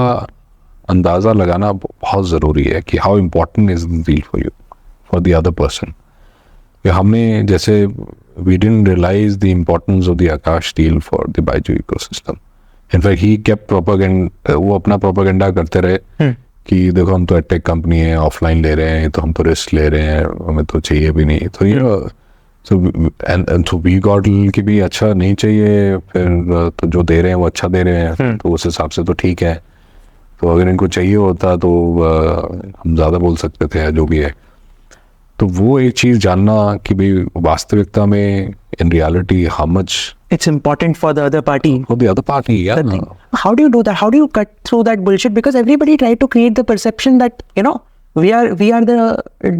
अंदाज़ा लगाना बहुत ज़रूरी है कि how important is the deal for you, for the other person. हमने जैसे we didn't realise the importance of the Aakash deal for the Byju ecosystem. In fact he kept propaganda, वो अपना प्रोपेगेंडा करते रहे कि देखो हम तो टेक कंपनी है, ऑफलाइन ले रहे हैं, तो हम तो रिस्क ले रहे हैं, हमें तो चाहिए भी नहीं। तो you know, so we got कि भी अच्छा नहीं चाहिए, फिर तो जो दे रहे हैं वो अच्छा दे रहे हैं, तो उस हिसाब से तो ठीक है। तो अगर इनको चाहिए होता तो हम ज़्यादा बोल सकते थे, जो भी है। तो वो एक चीज़ जानना कि भाई वास्तविकता में in reality how much it's important for the other party. For the other party, yeah. How do you do that? How do you cut through that bullshit? Because everybody tried to create the perception that, you know, we are the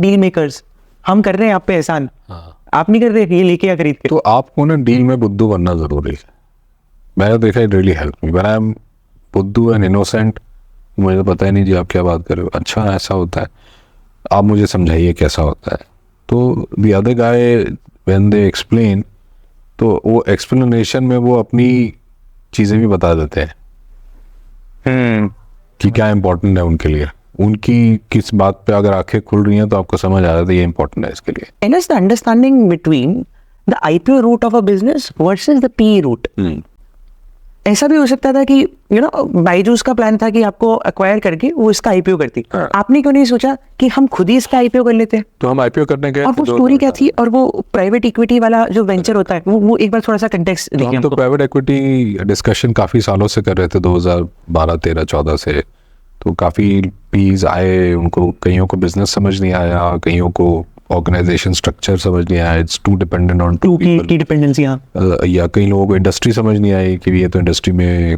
deal makers. हम कर रहे हैं आप पे एहसान, आप नहीं कर रहे, ये लेके या खरीद के। तो आपको ना डील में बुद्धू बनना जरूरी है। मैंने देखा it really helped me. When I'm बुद्धू and innocent, मुझे पता ही नहीं जी आप क्या बात कर रहे हो, अच्छा ऐसा होता है, आप मुझे समझाइए कैसा होता है। तो the other guy when they explain, तो वो एक्सप्लेनेशन में वो अपनी चीज़ें भी बता देते हैं कि क्या इम्पोर्टेंट है उनके लिए, उनकी किस बात पे अगर आंखें खुल रही हैं तो आपको समझ आ जाता है ये इम्पोर्टेंट है इसके लिए। And it's the understanding between the IPO route of a business versus the PE route. ऐसा भी हो सकता था कि यू नो बाइजूस का प्लान था कि आपको एक्वायर करके वो इसका आईपीओ करती, आपने क्यों नहीं सोचा कि हम खुद ही इसका आईपीओ कर लेते हैं? तो हम आईपीओ करने गए। और वो स्टोरी क्या थी, और वो प्राइवेट इक्विटी वाला जो वेंचर होता है वो एक बार थोड़ा सा कंटेक्स्ट देखिए। हम तो प्राइवेट इक्विटी डिस्कशन काफी सालों से कर रहे थे, 2012 13 14 से। तो काफी पीज आए, उनको कईयों को बिजनेस समझ नहीं आया, कईयों को ऑर्गेनाइजेशन स्ट्रक्चर समझ नहीं आया, it's too dependent on two key dependency. या कई लोगों को इंडस्ट्री समझ नहीं आई कि ये तो इंडस्ट्री में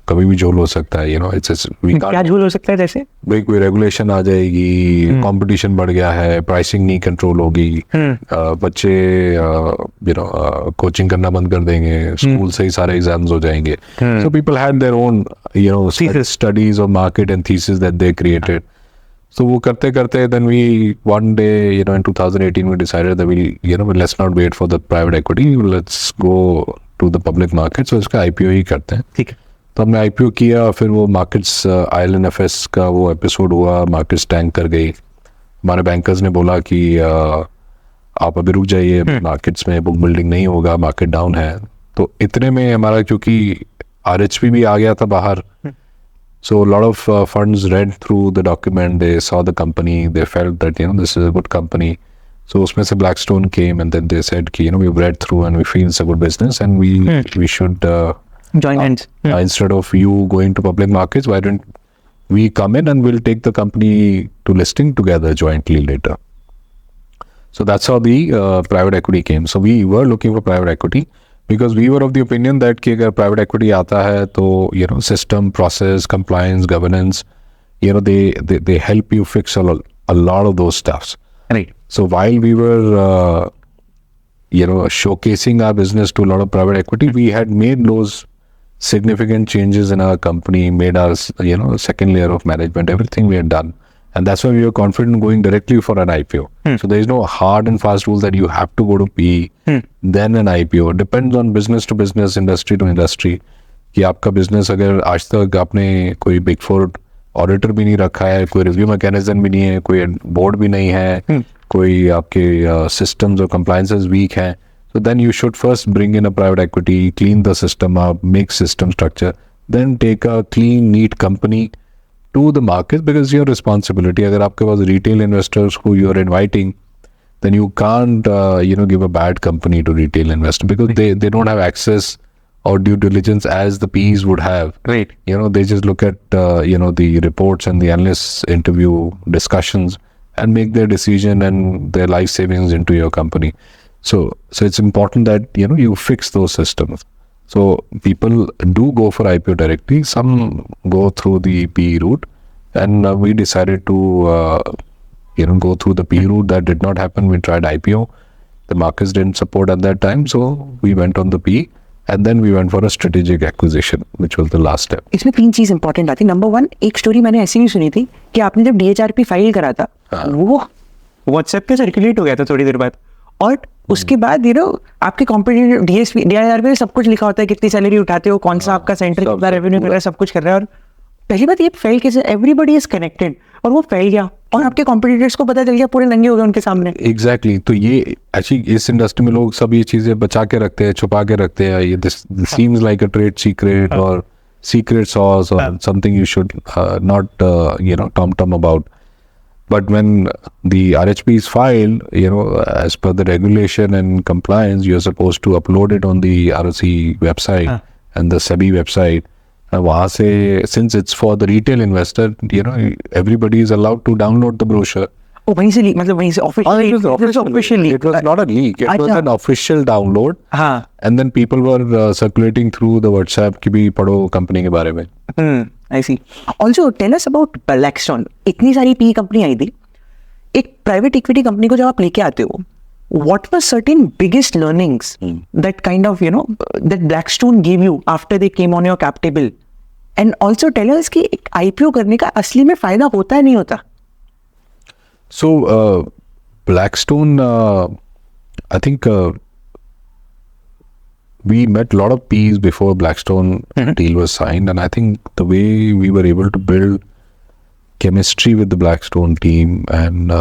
कभी भी झोल हो सकता है, यू नो इट्स क्या झोल हो सकता है? जैसे भाई कोई रेगुलेशन आ जाएगी, कंपटीशन बढ़ गया है, प्राइसिंग नहीं कंट्रोल होगी, बच्चे यू नो कोचिंग करना बंद कर देंगे, स्कूल से ही सारे एग्जाम्स हो जाएंगे। So people had their own you know studies और market and thesis that they created. So वो करते करते then we one day, you know, in 2018 we decided that let's not wait for the private equity, let's go to the public market. So इसका IPO ही करते हैं. ठीक है. तो हमने IPO किया, फिर वो मार्केट्स IL&FS का वो एपिसोड हुआ, मार्केट्स टैंक कर गई. हमारे बैंकर्स ने बोला कि आप अभी रुक जाइए, मार्केट्स में बुक बिल्डिंग नहीं होगा, मार्केट डाउन है. तो इतने में हमारा क्योंकि RHP भी आ गया था बाहर. So a lot of funds read through the document, they saw the company, they felt that, this is a good company. So usme se Blackstone came and then they said, we've read through and we feel it's a good business and we should join hands. Instead of you going to public markets, why don't we come in and we'll take the company to listing together jointly later. So that's how the private equity came. So we were looking for private equity. Because we were of the opinion that कि अगर private equity आता है तो system, process, compliance, governance, they help you fix a lot of those stuffs. Right. So while we were showcasing our business to a lot of private equity, we had made those significant changes in our company, made our second layer of management, everything we had done. And that's why we were confident going directly for an IPO. So there is no hard and fast rule that you have to go to PE, then an IPO. It depends on business to business, industry to industry. कि आपका business अगर आज तक आपने कोई Big Four auditor भी नहीं रखा है, कोई review mechanism भी नहीं है, कोई board भी नहीं है, कोई आपके systems और compliances weak हैं, so then you should first bring in a private equity, clean the system up, make system structure, then take a clean, neat company to the market because your responsibility. अगर आपके पास retail investors who you are inviting, then you can't give a bad company to retail investors because they don't have access or due diligence as the Ps would have. Right. They just look at the reports and the analysts interview discussions and make their decision and their life savings into your company. So it's important that you fix those systems. So people do go for IPO directly. Some go through the PE route, and we decided to go through the PE route. That did not happen. We tried IPO. The markets didn't support at that time, so we went on the PE, and then we went for a strategic acquisition, which was the last step. इसमें 3 चीज important आती. Number 1, एक story मैंने ऐसी भी सुनी थी कि आपने जब DHRP फाइल करा था, वो WhatsApp पे सर्कुलेट हो गया था थोड़ी देर बाद, और उसके बाद आपके कॉम्पिटिटिव DRP में सब कुछ लिखा होता है, कितनी सैलरी उठाते हो, कौन सा आपका सेंटर, कितना रेवेन्यू कर रहा है, सब कुछ कर रहा है. और पहली बात ये फैल कैसे, एवरीबडी इज कनेक्टेड, और वो फैल गया और आपके कॉम्पिटिटर्स को पता चल गया, पूरे नंगे हो गए उनके सामने. एग्जैक्टली. तो ये एक्चुअली इस इंडस्ट्री में लोग सब ये चीजें बचा के रखते हैं, छुपा के रखते हैं. ये this seems like a trade secret और सीक्रेट सॉस और something you should not tom about. But when the RHP is filed, as per the regulation and compliance, you're supposed to upload it on the ROC website and the SEBI website. And वहाँ से, since it's for the retail investor, everybody is allowed to download the brochure. Oh, वहीं से मतलब वहीं से officially. It was not a leak. It was an official download. हाँ. And then people were circulating through the WhatsApp कि भी पढ़ो company के बारे में. I see. Also, tell us about Blackstone. इतनी सारी PE कंपनी आई थी. एक प्राइवेट इक्विटी कंपनी को जब आप लेके आते हो, what were certain biggest learnings that kind of that Blackstone gave you after they came on your cap table? And also tell us कि एक IPO करने का असली में फायदा होता है नहीं होता? So Blackstone, I think we met a lot of Ps before Blackstone deal was signed, and I think the way we were able to build chemistry with the Blackstone team and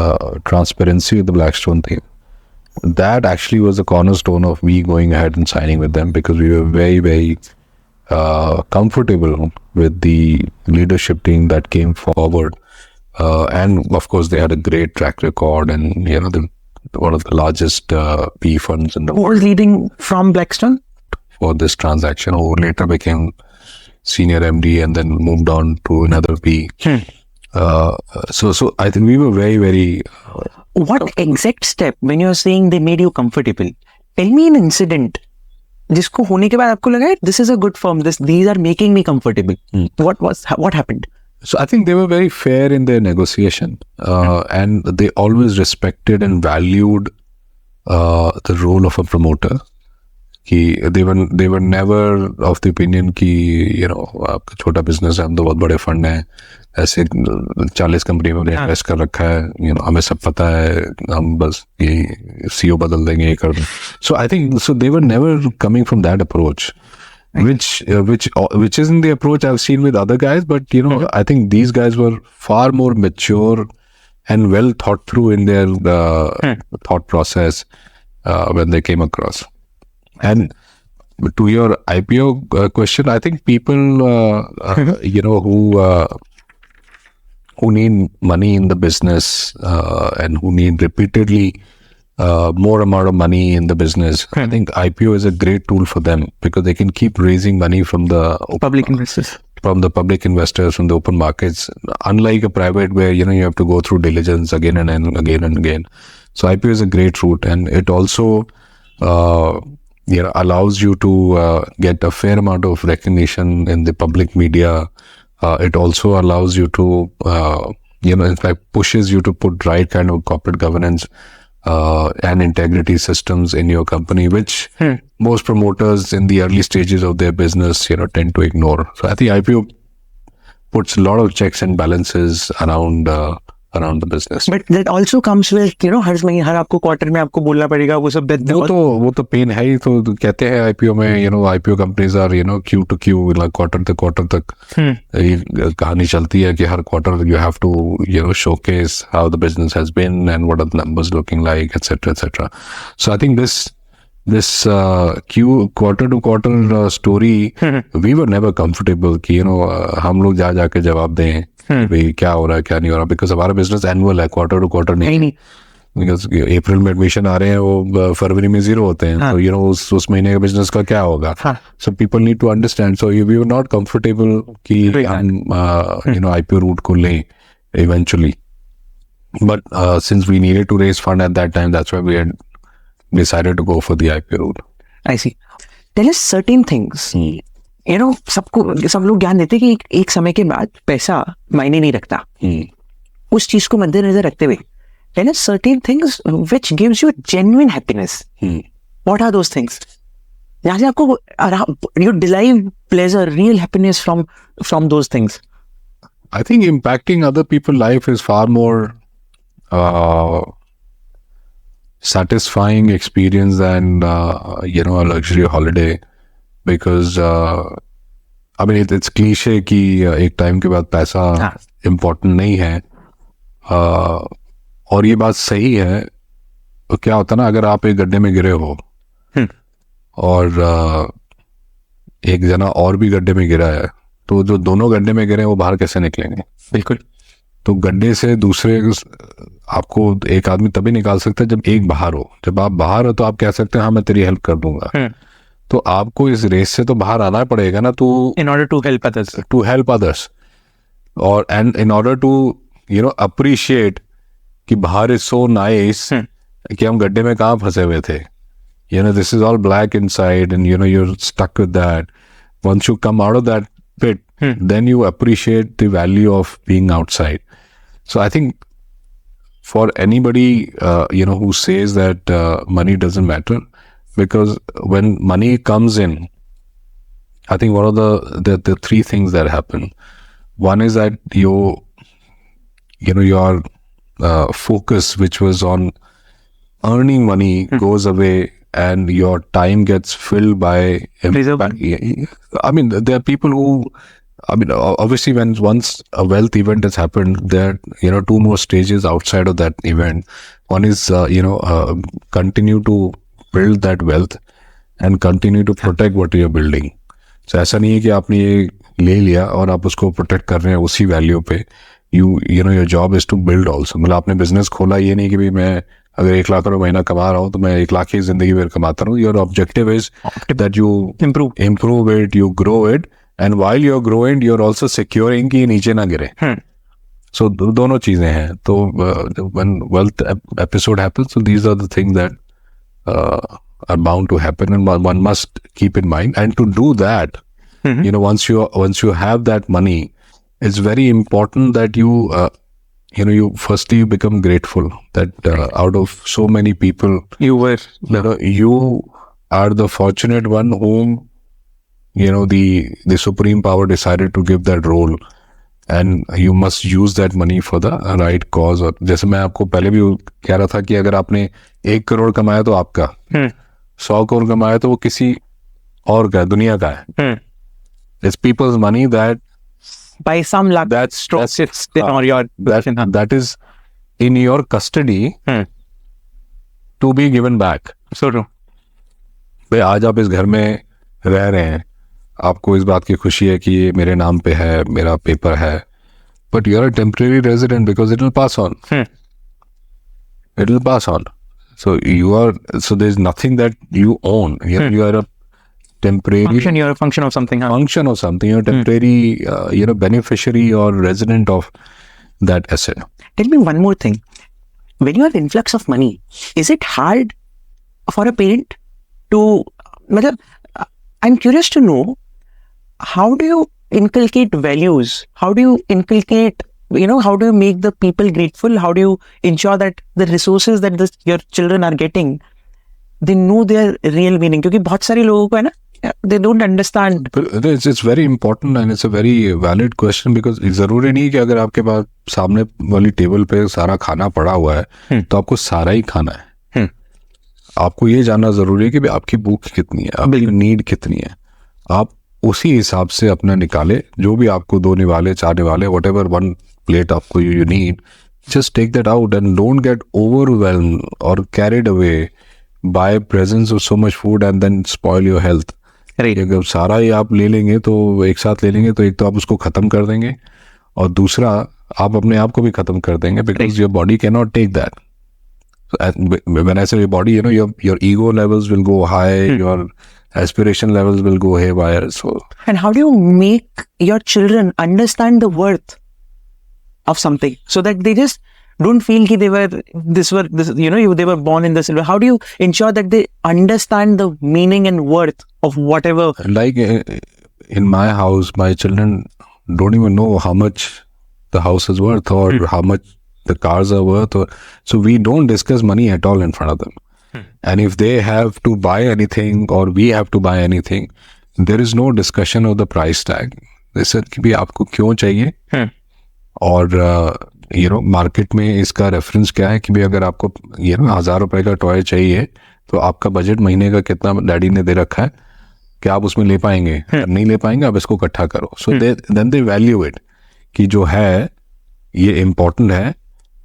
transparency with the Blackstone team, that actually was the cornerstone of me going ahead and signing with them, because we were very, very comfortable with the leadership team that came forward. And of course, they had a great track record, and one of the largest PE funds in the world. Who was leading from Blackstone for this transaction, who later became senior MD and then moved on to another PE. So I think we were very, very. What exact step, when you're saying they made you comfortable? Tell me an incident जिसको होने के बाद आपको लगा this is a good firm, these are making me comfortable. What happened? So I think they were very fair in their negotiation, and they always respected and valued the role of a promoter. कि they were never of the opinion कि आपका छोटा business है, हम तो बहुत बड़े fund हैं, ऐसे 40 कंपनी में इन्वेस्ट कर रखा है, हमें सब पता है, हम बस ये CEO बदल देंगे, ये कर देंगे. So I think so they were never coming from that approach, which isn't the approach I've seen with other guys, but I think these guys were far more mature and well thought through in their thought process when they came across. And to your IPO question, I think people who need money in the business and who need repeatedly more amount of money in the business, I think IPO is a great tool for them because they can keep raising money from the public investors, from the open markets, unlike a private where you have to go through diligence again and again and again. So IPO is a great route, and it also allows you to get a fair amount of recognition in the public media. It also allows you to in fact pushes you to put right kind of corporate governance and integrity systems in your company, which most promoters in the early stages of their business tend to ignore. So I think IPO puts a lot of checks and balances around the business. But that also comes with हर आपको quarter में आपको बोलना पड़ेगा वो सब. वो तो pen है ही. तो कहते हैं IPO में IPO companies are Q to Q, quarter तक कहानी चलती है कि हर quarter you have to showcase how the business has been and what are the numbers looking like, etc. So I think this quarter to quarter story, we were never comfortable कि हम लोग जाके जवाब दें भाई क्या हो रहा है क्या नहीं हो रहा, बिकॉज हमारा बिजनेस एनुअल है, क्वार्टर टू क्वार्टर नहीं. बिकॉज अप्रैल में एडमिशन आ रहे हैं, वो फरवरी में 0 होते हैं. तो उस महीने के बिजनेस का क्या होगा. So people need to understand. So we were not comfortable कि हम IPO रूट को लें eventually, but since we needed to raise fund at that time, that's why we had decided to go for the IPO route. I see. Tell us certain things. सब लोग ज्ञान देते कि एक समय के बाद पैसा मायने नहीं रखता. उस चीज को मद्देनजर रखते हुए, tell us certain things which gives you genuine happiness. What are those things? जहाँ से आपको you derive pleasure, real happiness from those things. I think impacting other people's life is far more satisfying experience than a luxury holiday, because I mean it's cliche कि एक time के बाद पैसा important नहीं है, और ये बात सही है. तो क्या होता ना, अगर आप एक गड्ढे में गिरे हो और एक जना और भी गड्ढे में गिरा है, तो जो दोनों गड्ढे में गिरे हैं वो बाहर कैसे निकलेंगे. बिल्कुल. तो गड्ढे से दूसरे आपको एक आदमी तभी निकाल सकता है जब एक बाहर हो. जब आप बाहर हो तो आप कह सकते हैं हाँ मैं तेरी हेल्प कर दूंगा. तो आपको इस रेस से तो बाहर आना पड़ेगा ना, तो in order to help others, और and in order to appreciate कि बाहर is so nice कि हम गड्ढे में कहाँ फंसे हुए थे. This is all black inside and you're stuck with that. Once you come out of that pit, then you appreciate the value of being outside. So I think for anybody who says that money doesn't matter, because when money comes in, I think one of the three things that happen. One is that your focus, which was on earning money, goes away, and your time gets filled by. I mean, there are people who. I mean, obviously, once a wealth event has happened, there are two more stages outside of that event. One is continue to build that wealth and continue to protect what you are building. So ऐसा नहीं है कि आपने ये ले लिया और आप उसको प्रोटेक्ट कर रहे हैं उसी वैल्यू पे. Your job is to build also. मतलब आपने बिजनेस खोला, ये नहीं कि भाई मैं अगर 1 लाख रुपए महीना कमा रहा हूँ तो मैं 1 लाख ही जिंदगी भर कमाता रहूँ. Your objective is that you improve it, you grow it, and while you're growing, you're also securing कि नीचे ना गिरे. So दोनों चीजें हैं. तो when wealth episode happens, so these are the things that are bound to happen, and one must keep in mind. And to do that, once you have that money, it's very important that you firstly become grateful that out of so many people, you are the fortunate one whom, you know, the supreme power decided to give that role, and you must use that money for the right cause. और जैसे मैं आपको पहले भी कह रहा था कि अगर आपने 1 करोड़ कमाया तो आपका, 100 करोड़ कमाया तो वो किसी और का, दुनिया का है. It's people's money that by some luck that's it's on your that is in your custody to be given back. So true. भाई आज आप इस घर में रह रहे हैं, आपको इस बात की खुशी है कि ये मेरे नाम पे है, मेरा पेपर है, but you are a temporary resident because it will pass on. It will pass on. So there's nothing that you own. You are a temporary function. You're a function of something. Function of something. You're a temporary, beneficiary or resident of that asset. Tell me one more thing. When you have influx of money, is it hard for a parent to? I'm curious to know, how do you inculcate values? How do you inculcate? How do you make the people grateful? How do you ensure that the resources that your children are getting, they know their real meaning? क्योंकि बहुत सारे लोगों को है ना, they don't understand. It's very important and it's a very valid question, because जरूरी नहीं कि अगर आपके पास सामने वाली टेबल पे सारा खाना पड़ा हुआ है तो आपको सारा ही खाना है. आपको ये जानना जरूरी है कि आपकी भूख कितनी है, आपकी नीड कितनी है. आप उसी हिसाब से अपना निकाले, जो भी आपको 2 निवाले 4 निवाले, whatever one plate आपको you need, just take that out and don't get overwhelmed or carried away by presence of so much food and then spoil your health. अगर सारा ही आप ले लेंगे तो एक साथ ले लेंगे तो एक तो आप उसको खत्म कर देंगे और दूसरा आप अपने आप को भी खत्म कर देंगे, because your body cannot take that. So, when I say your body, your ego levels will go high, your aspiration levels will go haywire. So, and how do you make your children understand the worth of something so that they just don't feel that they were born in the silver? How do you ensure that they understand the meaning and worth of whatever? Like in my house, my children don't even know how much the house is worth or how much the cars are worth. So we don't discuss money at all in front of them. And if they have to buy anything or we have to buy anything, there is no discussion of the price tag. They said कि भी आपको क्यों चाहिए और market में इसका reference क्या है कि भाई अगर आपको 1000 रुपए का टॉय चाहिए तो आपका बजट महीने का कितना डैडी ने दे रखा है कि आप उसमें ले पाएंगे, नहीं ले पाएंगे आप इसको इकट्ठा करो. So then they value it कि जो है ये इम्पोर्टेंट है,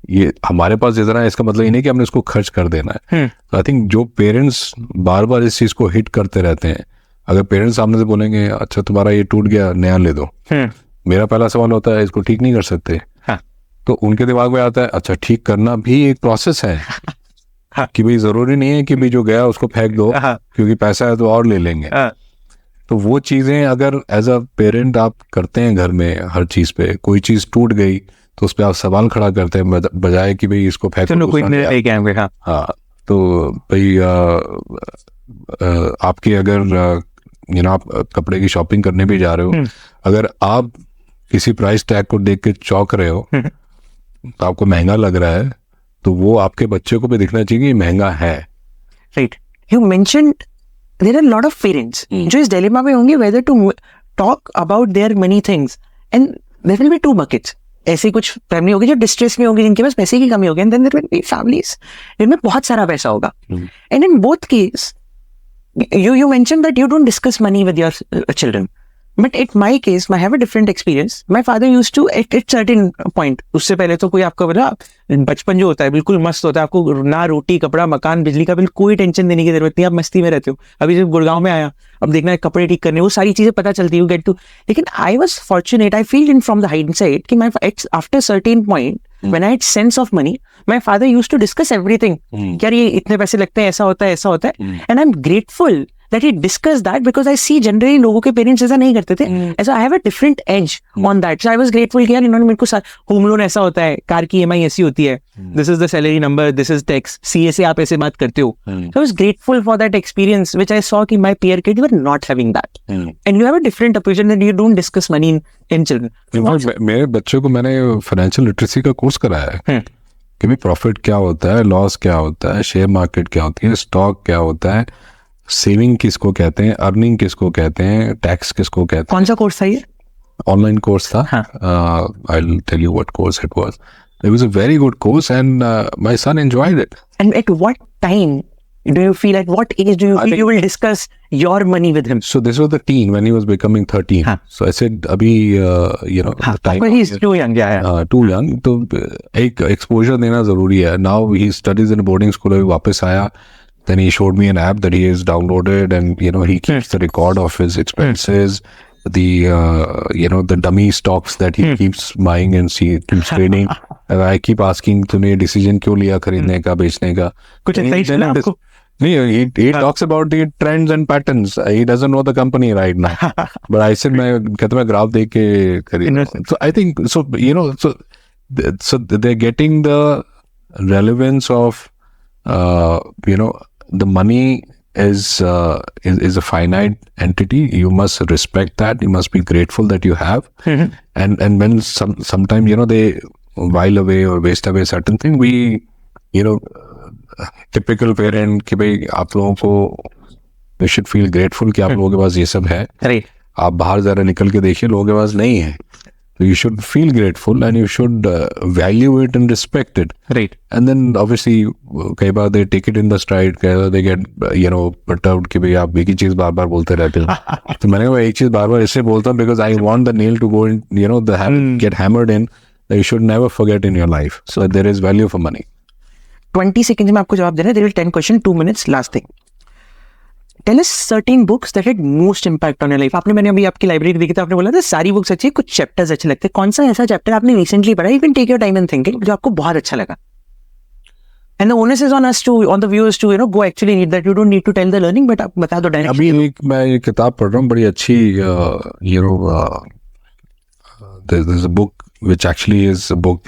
ये हमारे पास जितना है इसका मतलब ये नहीं कि हमने इसको खर्च कर देना है. आई थिंक जो पेरेंट्स बार बार इस चीज को हिट करते रहते हैं, अगर पेरेंट्स सामने से बोलेंगे अच्छा तुम्हारा ये टूट गया नया ले दो, मेरा पहला सवाल होता है इसको ठीक नहीं कर सकते? तो उनके दिमाग में आता है अच्छा ठीक करना भी एक प्रोसेस है कि भाई जरूरी नहीं है कि भाई जो गया उसको फेंक दो क्योंकि पैसा है तो और ले लेंगे. तो वो चीजें अगर एज अ पेरेंट आप करते हैं घर में, हर चीज पे कोई चीज टूट गई तो उस पर आप सवाल खड़ा करते हैं बजाय कि भाई इसको फेंक दो. हाँ, तो भाई आपके अगर आप कपड़े की शॉपिंग करने भी जा रहे हो, अगर आप किसी प्राइस टैग को देख के चौंक रहे हो तो आपको महंगा लग रहा है, तो वो आपके बच्चे को भी दिखना चाहिए कि महंगा है. Right. You mentioned there are lot of parents जो इस डिलेमा में होंगे whether to talk about their money things, and there will be 2 buckets. ऐसी कुछ फैमिली होगी जो डिस्ट्रेस में होगी, जिनके पास पैसे की कमी होगी, and then there will be families जिनमें बहुत सारा पैसा होगा. And in both case you mentioned that you don't discuss money with your children. But at my case, I have a different experience. My father used to, at certain point, उससे पहले तो कोई आपका बचपन जो होता है बिल्कुल मस्त होता है, आपको ना रोटी कपड़ा मकान बिजली का बिल कोई टेंशन देने की जरूरत नहीं, आप मस्ती में रहते हो. अभी जब गुड़गांव में आया, अब देखना है कपड़े ठीक करने, वो सारी चीजें पता चलती है, गेट टू. लेकिन I was fortunate, I feel in from the hindsight कि after certain point when I had sense of money, my father used to discuss everything. यार ये इतने पैसे लगते हैं, ऐसा होता है, ऐसा होता है. And I'm grateful that he discussed that, because I see generally लोगों के पेरेंट्स ऐसा नहीं करते थे. So I have a different edge on that. So I was grateful कि यार इन्होंने मेरे को होम लोन ऐसा होता है, कार की EMI ऐसी होती है, this is the salary number, this is tax, CA से आप ऐसे बात करते हो. So I was grateful for that experience, which I saw कि my peer kids were not having that. And you have a different approach that you don't discuss money in children. मेरे बच्चों को मैंने फाइनेंशियल लिटरेसी का course कराया है कि भाई प्रॉफिट क्या होता है, लॉस क्या होता है, शेयर मार्केट क्या होती है, स्टॉक क्या होता है, सेविंग किसको कहते हैं, अर्निंग किसको कहते हैं, टैक्स किसको कहते कौन सा कोर्स था ये? हैं. ऑनलाइन कोर्स था. I will tell you what course it was. It was a very good course, and my son enjoyed it. And at what time do you feel, at what age do you feel you will discuss your money with him? So this was the teen when he was becoming 13. So I said, "Abhi, the time." But he's too young, yeah. Too young. तो एक exposure देना जरूरी है. Now he studies in a boarding school. अभी वापस आया. Then he showed me an app that he has downloaded, and he keeps the record of his expenses. The the dummy stocks that he keeps buying and keeps trading. And I keep asking, तूने decision क्यों लिया खरीदने का, बेचने का? कुछ insights मिला आपको? नहीं, he talks about the trends and patterns. He doesn't know the company right now. But I said, मैं ग्राफ देख के खरीद. So I think so they're getting the relevance of the money is a finite entity. You must respect that. You must be grateful that you have. And when sometimes they while away or waste away certain thing, we typical parent कि भाई आप लोगों को you should feel grateful कि आप लोगों के पास ये सब है. आप बाहर जरा निकल के देखिए, लोगों के पास नहीं है. So you should feel grateful and you should value it and respect it. Right. And then obviously कई बार they take it in the stride, कई बार they get perturbed कि भाई आप एक ही चीज़ बार-बार बोलते रहते हो. तो मैंने कहा एक चीज़ बार-बार इससे बोलता हूँ because I want the nail to go in, get hammered in. That you should never forget in your life. So there is value for money. 20 seconds में आपको जवाब देना है. There will 10 questions, 2 minutes, last thing. Tell us certain books that had most impact on your life. मैंने अभी आपकी library देखी थी, आपने बोला था सारी बुक्स अच्छी है, कुछ चैप्टर्स अच्छे लगते हैं. कौन सा ऐसा चैप्टर आपने रिसेंटली पढ़ा, you can take your time and think it, जो आपको बहुत अच्छा लगा? And the onus is on us on the viewers to go actually read that. You don't need to tell the learning, but आप बता दो direct. अभी मैं एक किताब पढ़ रहा हूँ, बड़ी अच्छी there's a book which actually is a book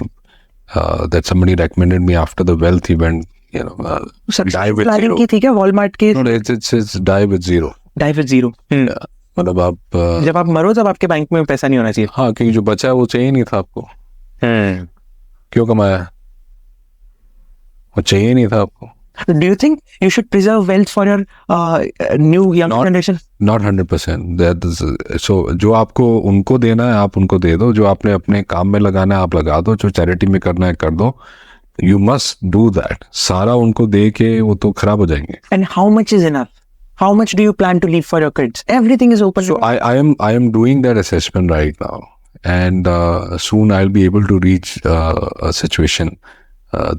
that somebody recommended me after the wealth event. Die with zero. की थी क्या Walmart के? No, it's Die with Zero. Die with Zero. मतलब आप जब आप मरो तब आपके बैंक में पैसा नहीं होना चाहिए. हाँ, क्योंकि जो बचा है वो चाहिए नहीं था आपको. क्यों कमाया? वो चाहिए नहीं था आपको. Do you think you should preserve wealth for your new young generation? Not 100%. So जो आपको उनको देना है आप उनको दे दो, जो आपने अपने काम में लगाना है आप लगा दो, जो चैरिटी में करना है कर दो. You must do that. सारा उनको दे के वो तो खराब हो जाएंगे. And how much is enough? How much do you plan to leave for your kids? Everything is open. So I am doing that assessment right now, and soon I'll be able to reach a situation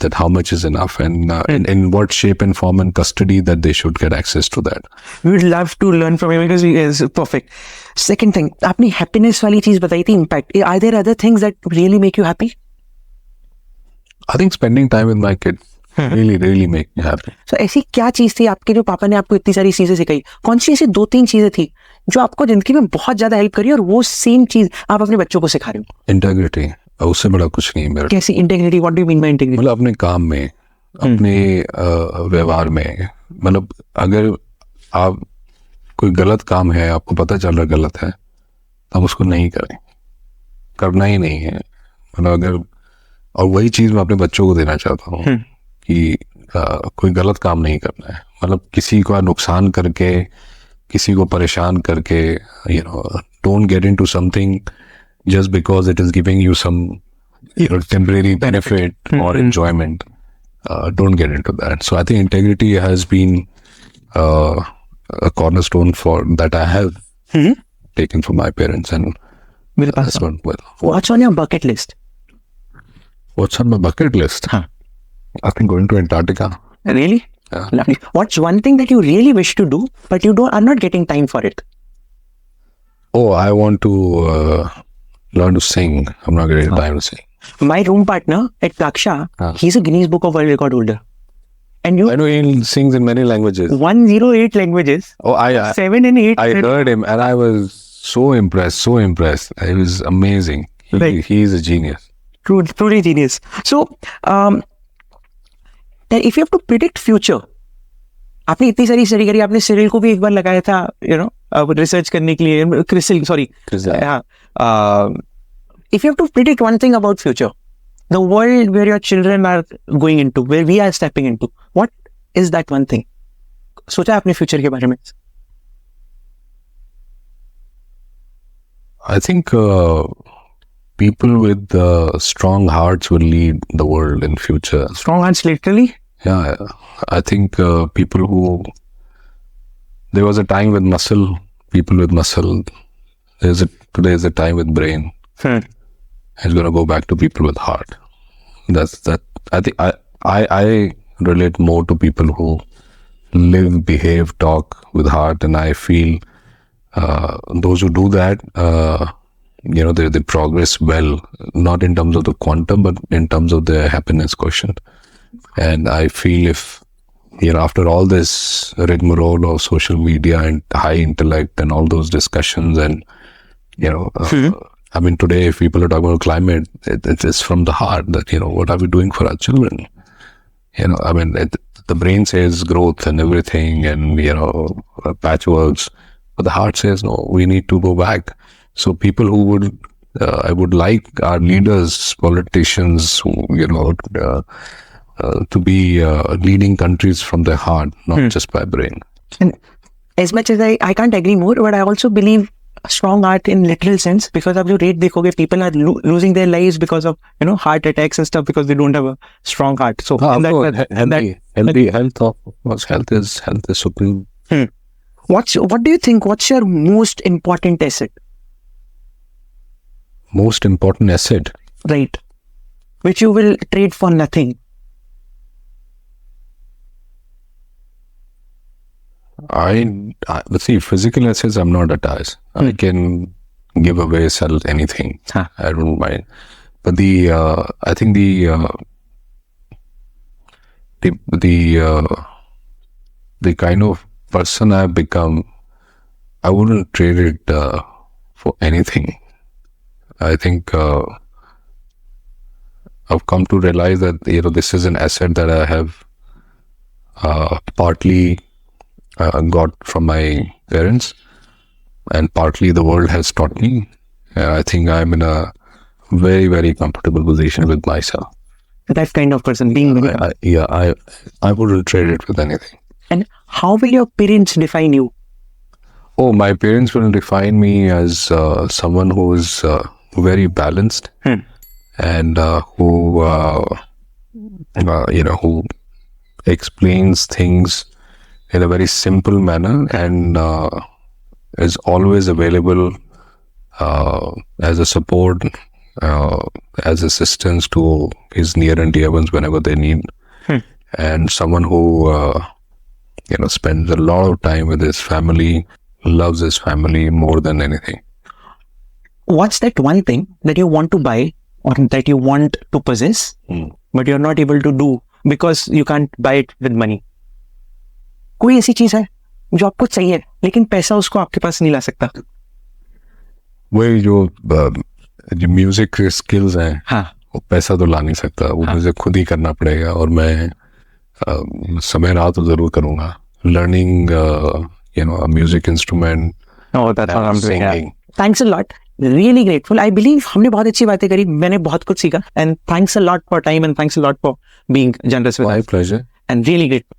that how much is enough, and in what shape and form and custody that they should get access to that. We would love to learn from you because he is perfect. Second thing, आपने happiness वाली चीज बताई थी, impact. Are there other things that really make you happy? I think spending time with my kid really make me happy. So ऐसी क्या चीज थी आपके जो पापा ने आपको इतनी सारी चीजें सिखाई? कौन सी ऐसी 2-3 चीजें थी जो आपको जिंदगी में बहुत ज्यादा हेल्प करी और वो सेम चीज आप अपने बच्चों को सिखा रहे हो? Integrity. उससे बड़ा कुछ नहीं है मेरा. कैसी integrity? What do you mean by integrity? मतलब अपने काम में, अपने व्यवहार में, मतलब अगर आप कोई गलत काम है, आपको पता चल रहा गलत है, तब उसको नहीं करें, करना ही नहीं है. मतलब अगर, और वही चीज मैं अपने बच्चों को देना चाहता हूँ कि कोई गलत काम नहीं करना है. मतलब किसी का नुकसान करके, किसी को परेशान करके, don't get into something just because it is giving you some temporary benefit or enjoyment. Don't get into that. So I think integrity has been a cornerstone for that I have taken from my parents, and that's one. Well, what's on your bucket list? What's on my bucket list? I think going to Antarctica. Really? Yeah. Lovely. What's one thing that you really wish to do, but you are not getting time for it? Oh, I want to learn to sing. I'm not getting time to sing. My room partner at Plaksha, he's a Guinness Book of World Record holder. And I know he sings in many languages. 108 languages. Oh, 7 and 8. I heard him and I was so impressed. It was amazing. He is a genius. Truly genius. So, if you have to predict future, आपने इतनी सारी study करी, आपने Cyril को भी एक बार लगाया था, रिसर्च करने के लिए, CRISIL. If you have to predict one thing about future, the world where your children are going into, where we are stepping into, what is that one thing? सोचा है अपने फ्यूचर के बारे में? I think people with strong hearts will lead the world in future. Strong hearts literally? Yeah, I think people who, there was a time with muscle, people with muscle. Today is a time with brain. It's going to go back to people with heart. That. I think I relate more to people who live, behave, talk with heart, and I feel those who do that, they progress well, not in terms of the quantum, but in terms of their happiness quotient. And I feel if, after all this rigmarole of social media and high intellect and all those discussions and, I mean, today if people are talking about climate, it is from the heart that, what are we doing for our children? I mean, the brain says growth and everything and, patchworks, but the heart says, no, we need to go back. So people who would, I would like our leaders, politicians, to be leading countries from their heart, not just by brain. And as much as I can't agree more, but I also believe strong heart in literal sense, because of your rate dekhoge, people are losing their lives because of heart attacks and stuff because they don't have a strong heart. So healthy health, of course, health is supreme. What do you think? What's your most important asset? Most important asset, right? Which you will trade for nothing. Let's see, physical assets I'm not attached. I can give away, sell anything. I don't mind. But I think the kind of person I've become, I wouldn't trade it for anything. I think I've come to realize that this is an asset that I have partly got from my parents, and partly the world has taught me. I think I'm in a very, very comfortable position with myself. That kind of person, being I wouldn't trade it with anything. And how will your parents define you? Oh, my parents will define me as someone who is very balanced and who explains things in a very simple manner and is always available as a support, as assistance to his near and dear ones whenever they need. And someone who spends a lot of time with his family, loves his family more than anything. What's that one thing that you want to buy or that you want to possess, but you're not able to do because you can't buy it with money? कोई ऐसी चीज है जो आपको चाहिए लेकिन पैसा उसको आपके पास नहीं ला सकता? वही जो म्यूजिक स्किल्स हैं, वो पैसा तो ला नहीं सकता, वो मुझे खुद ही करना पड़ेगा और मैं समय रहा तो जरूर करूंगा. Learning a music instrument. Oh, that's what I'm doing. Yeah. Thanks a lot. Really grateful. I believe हमने बहुत अच्छी बातें करी, मैंने बहुत कुछ सीखा. And thanks a lot for time and thanks a lot for being generous with us. My pleasure. And really grateful.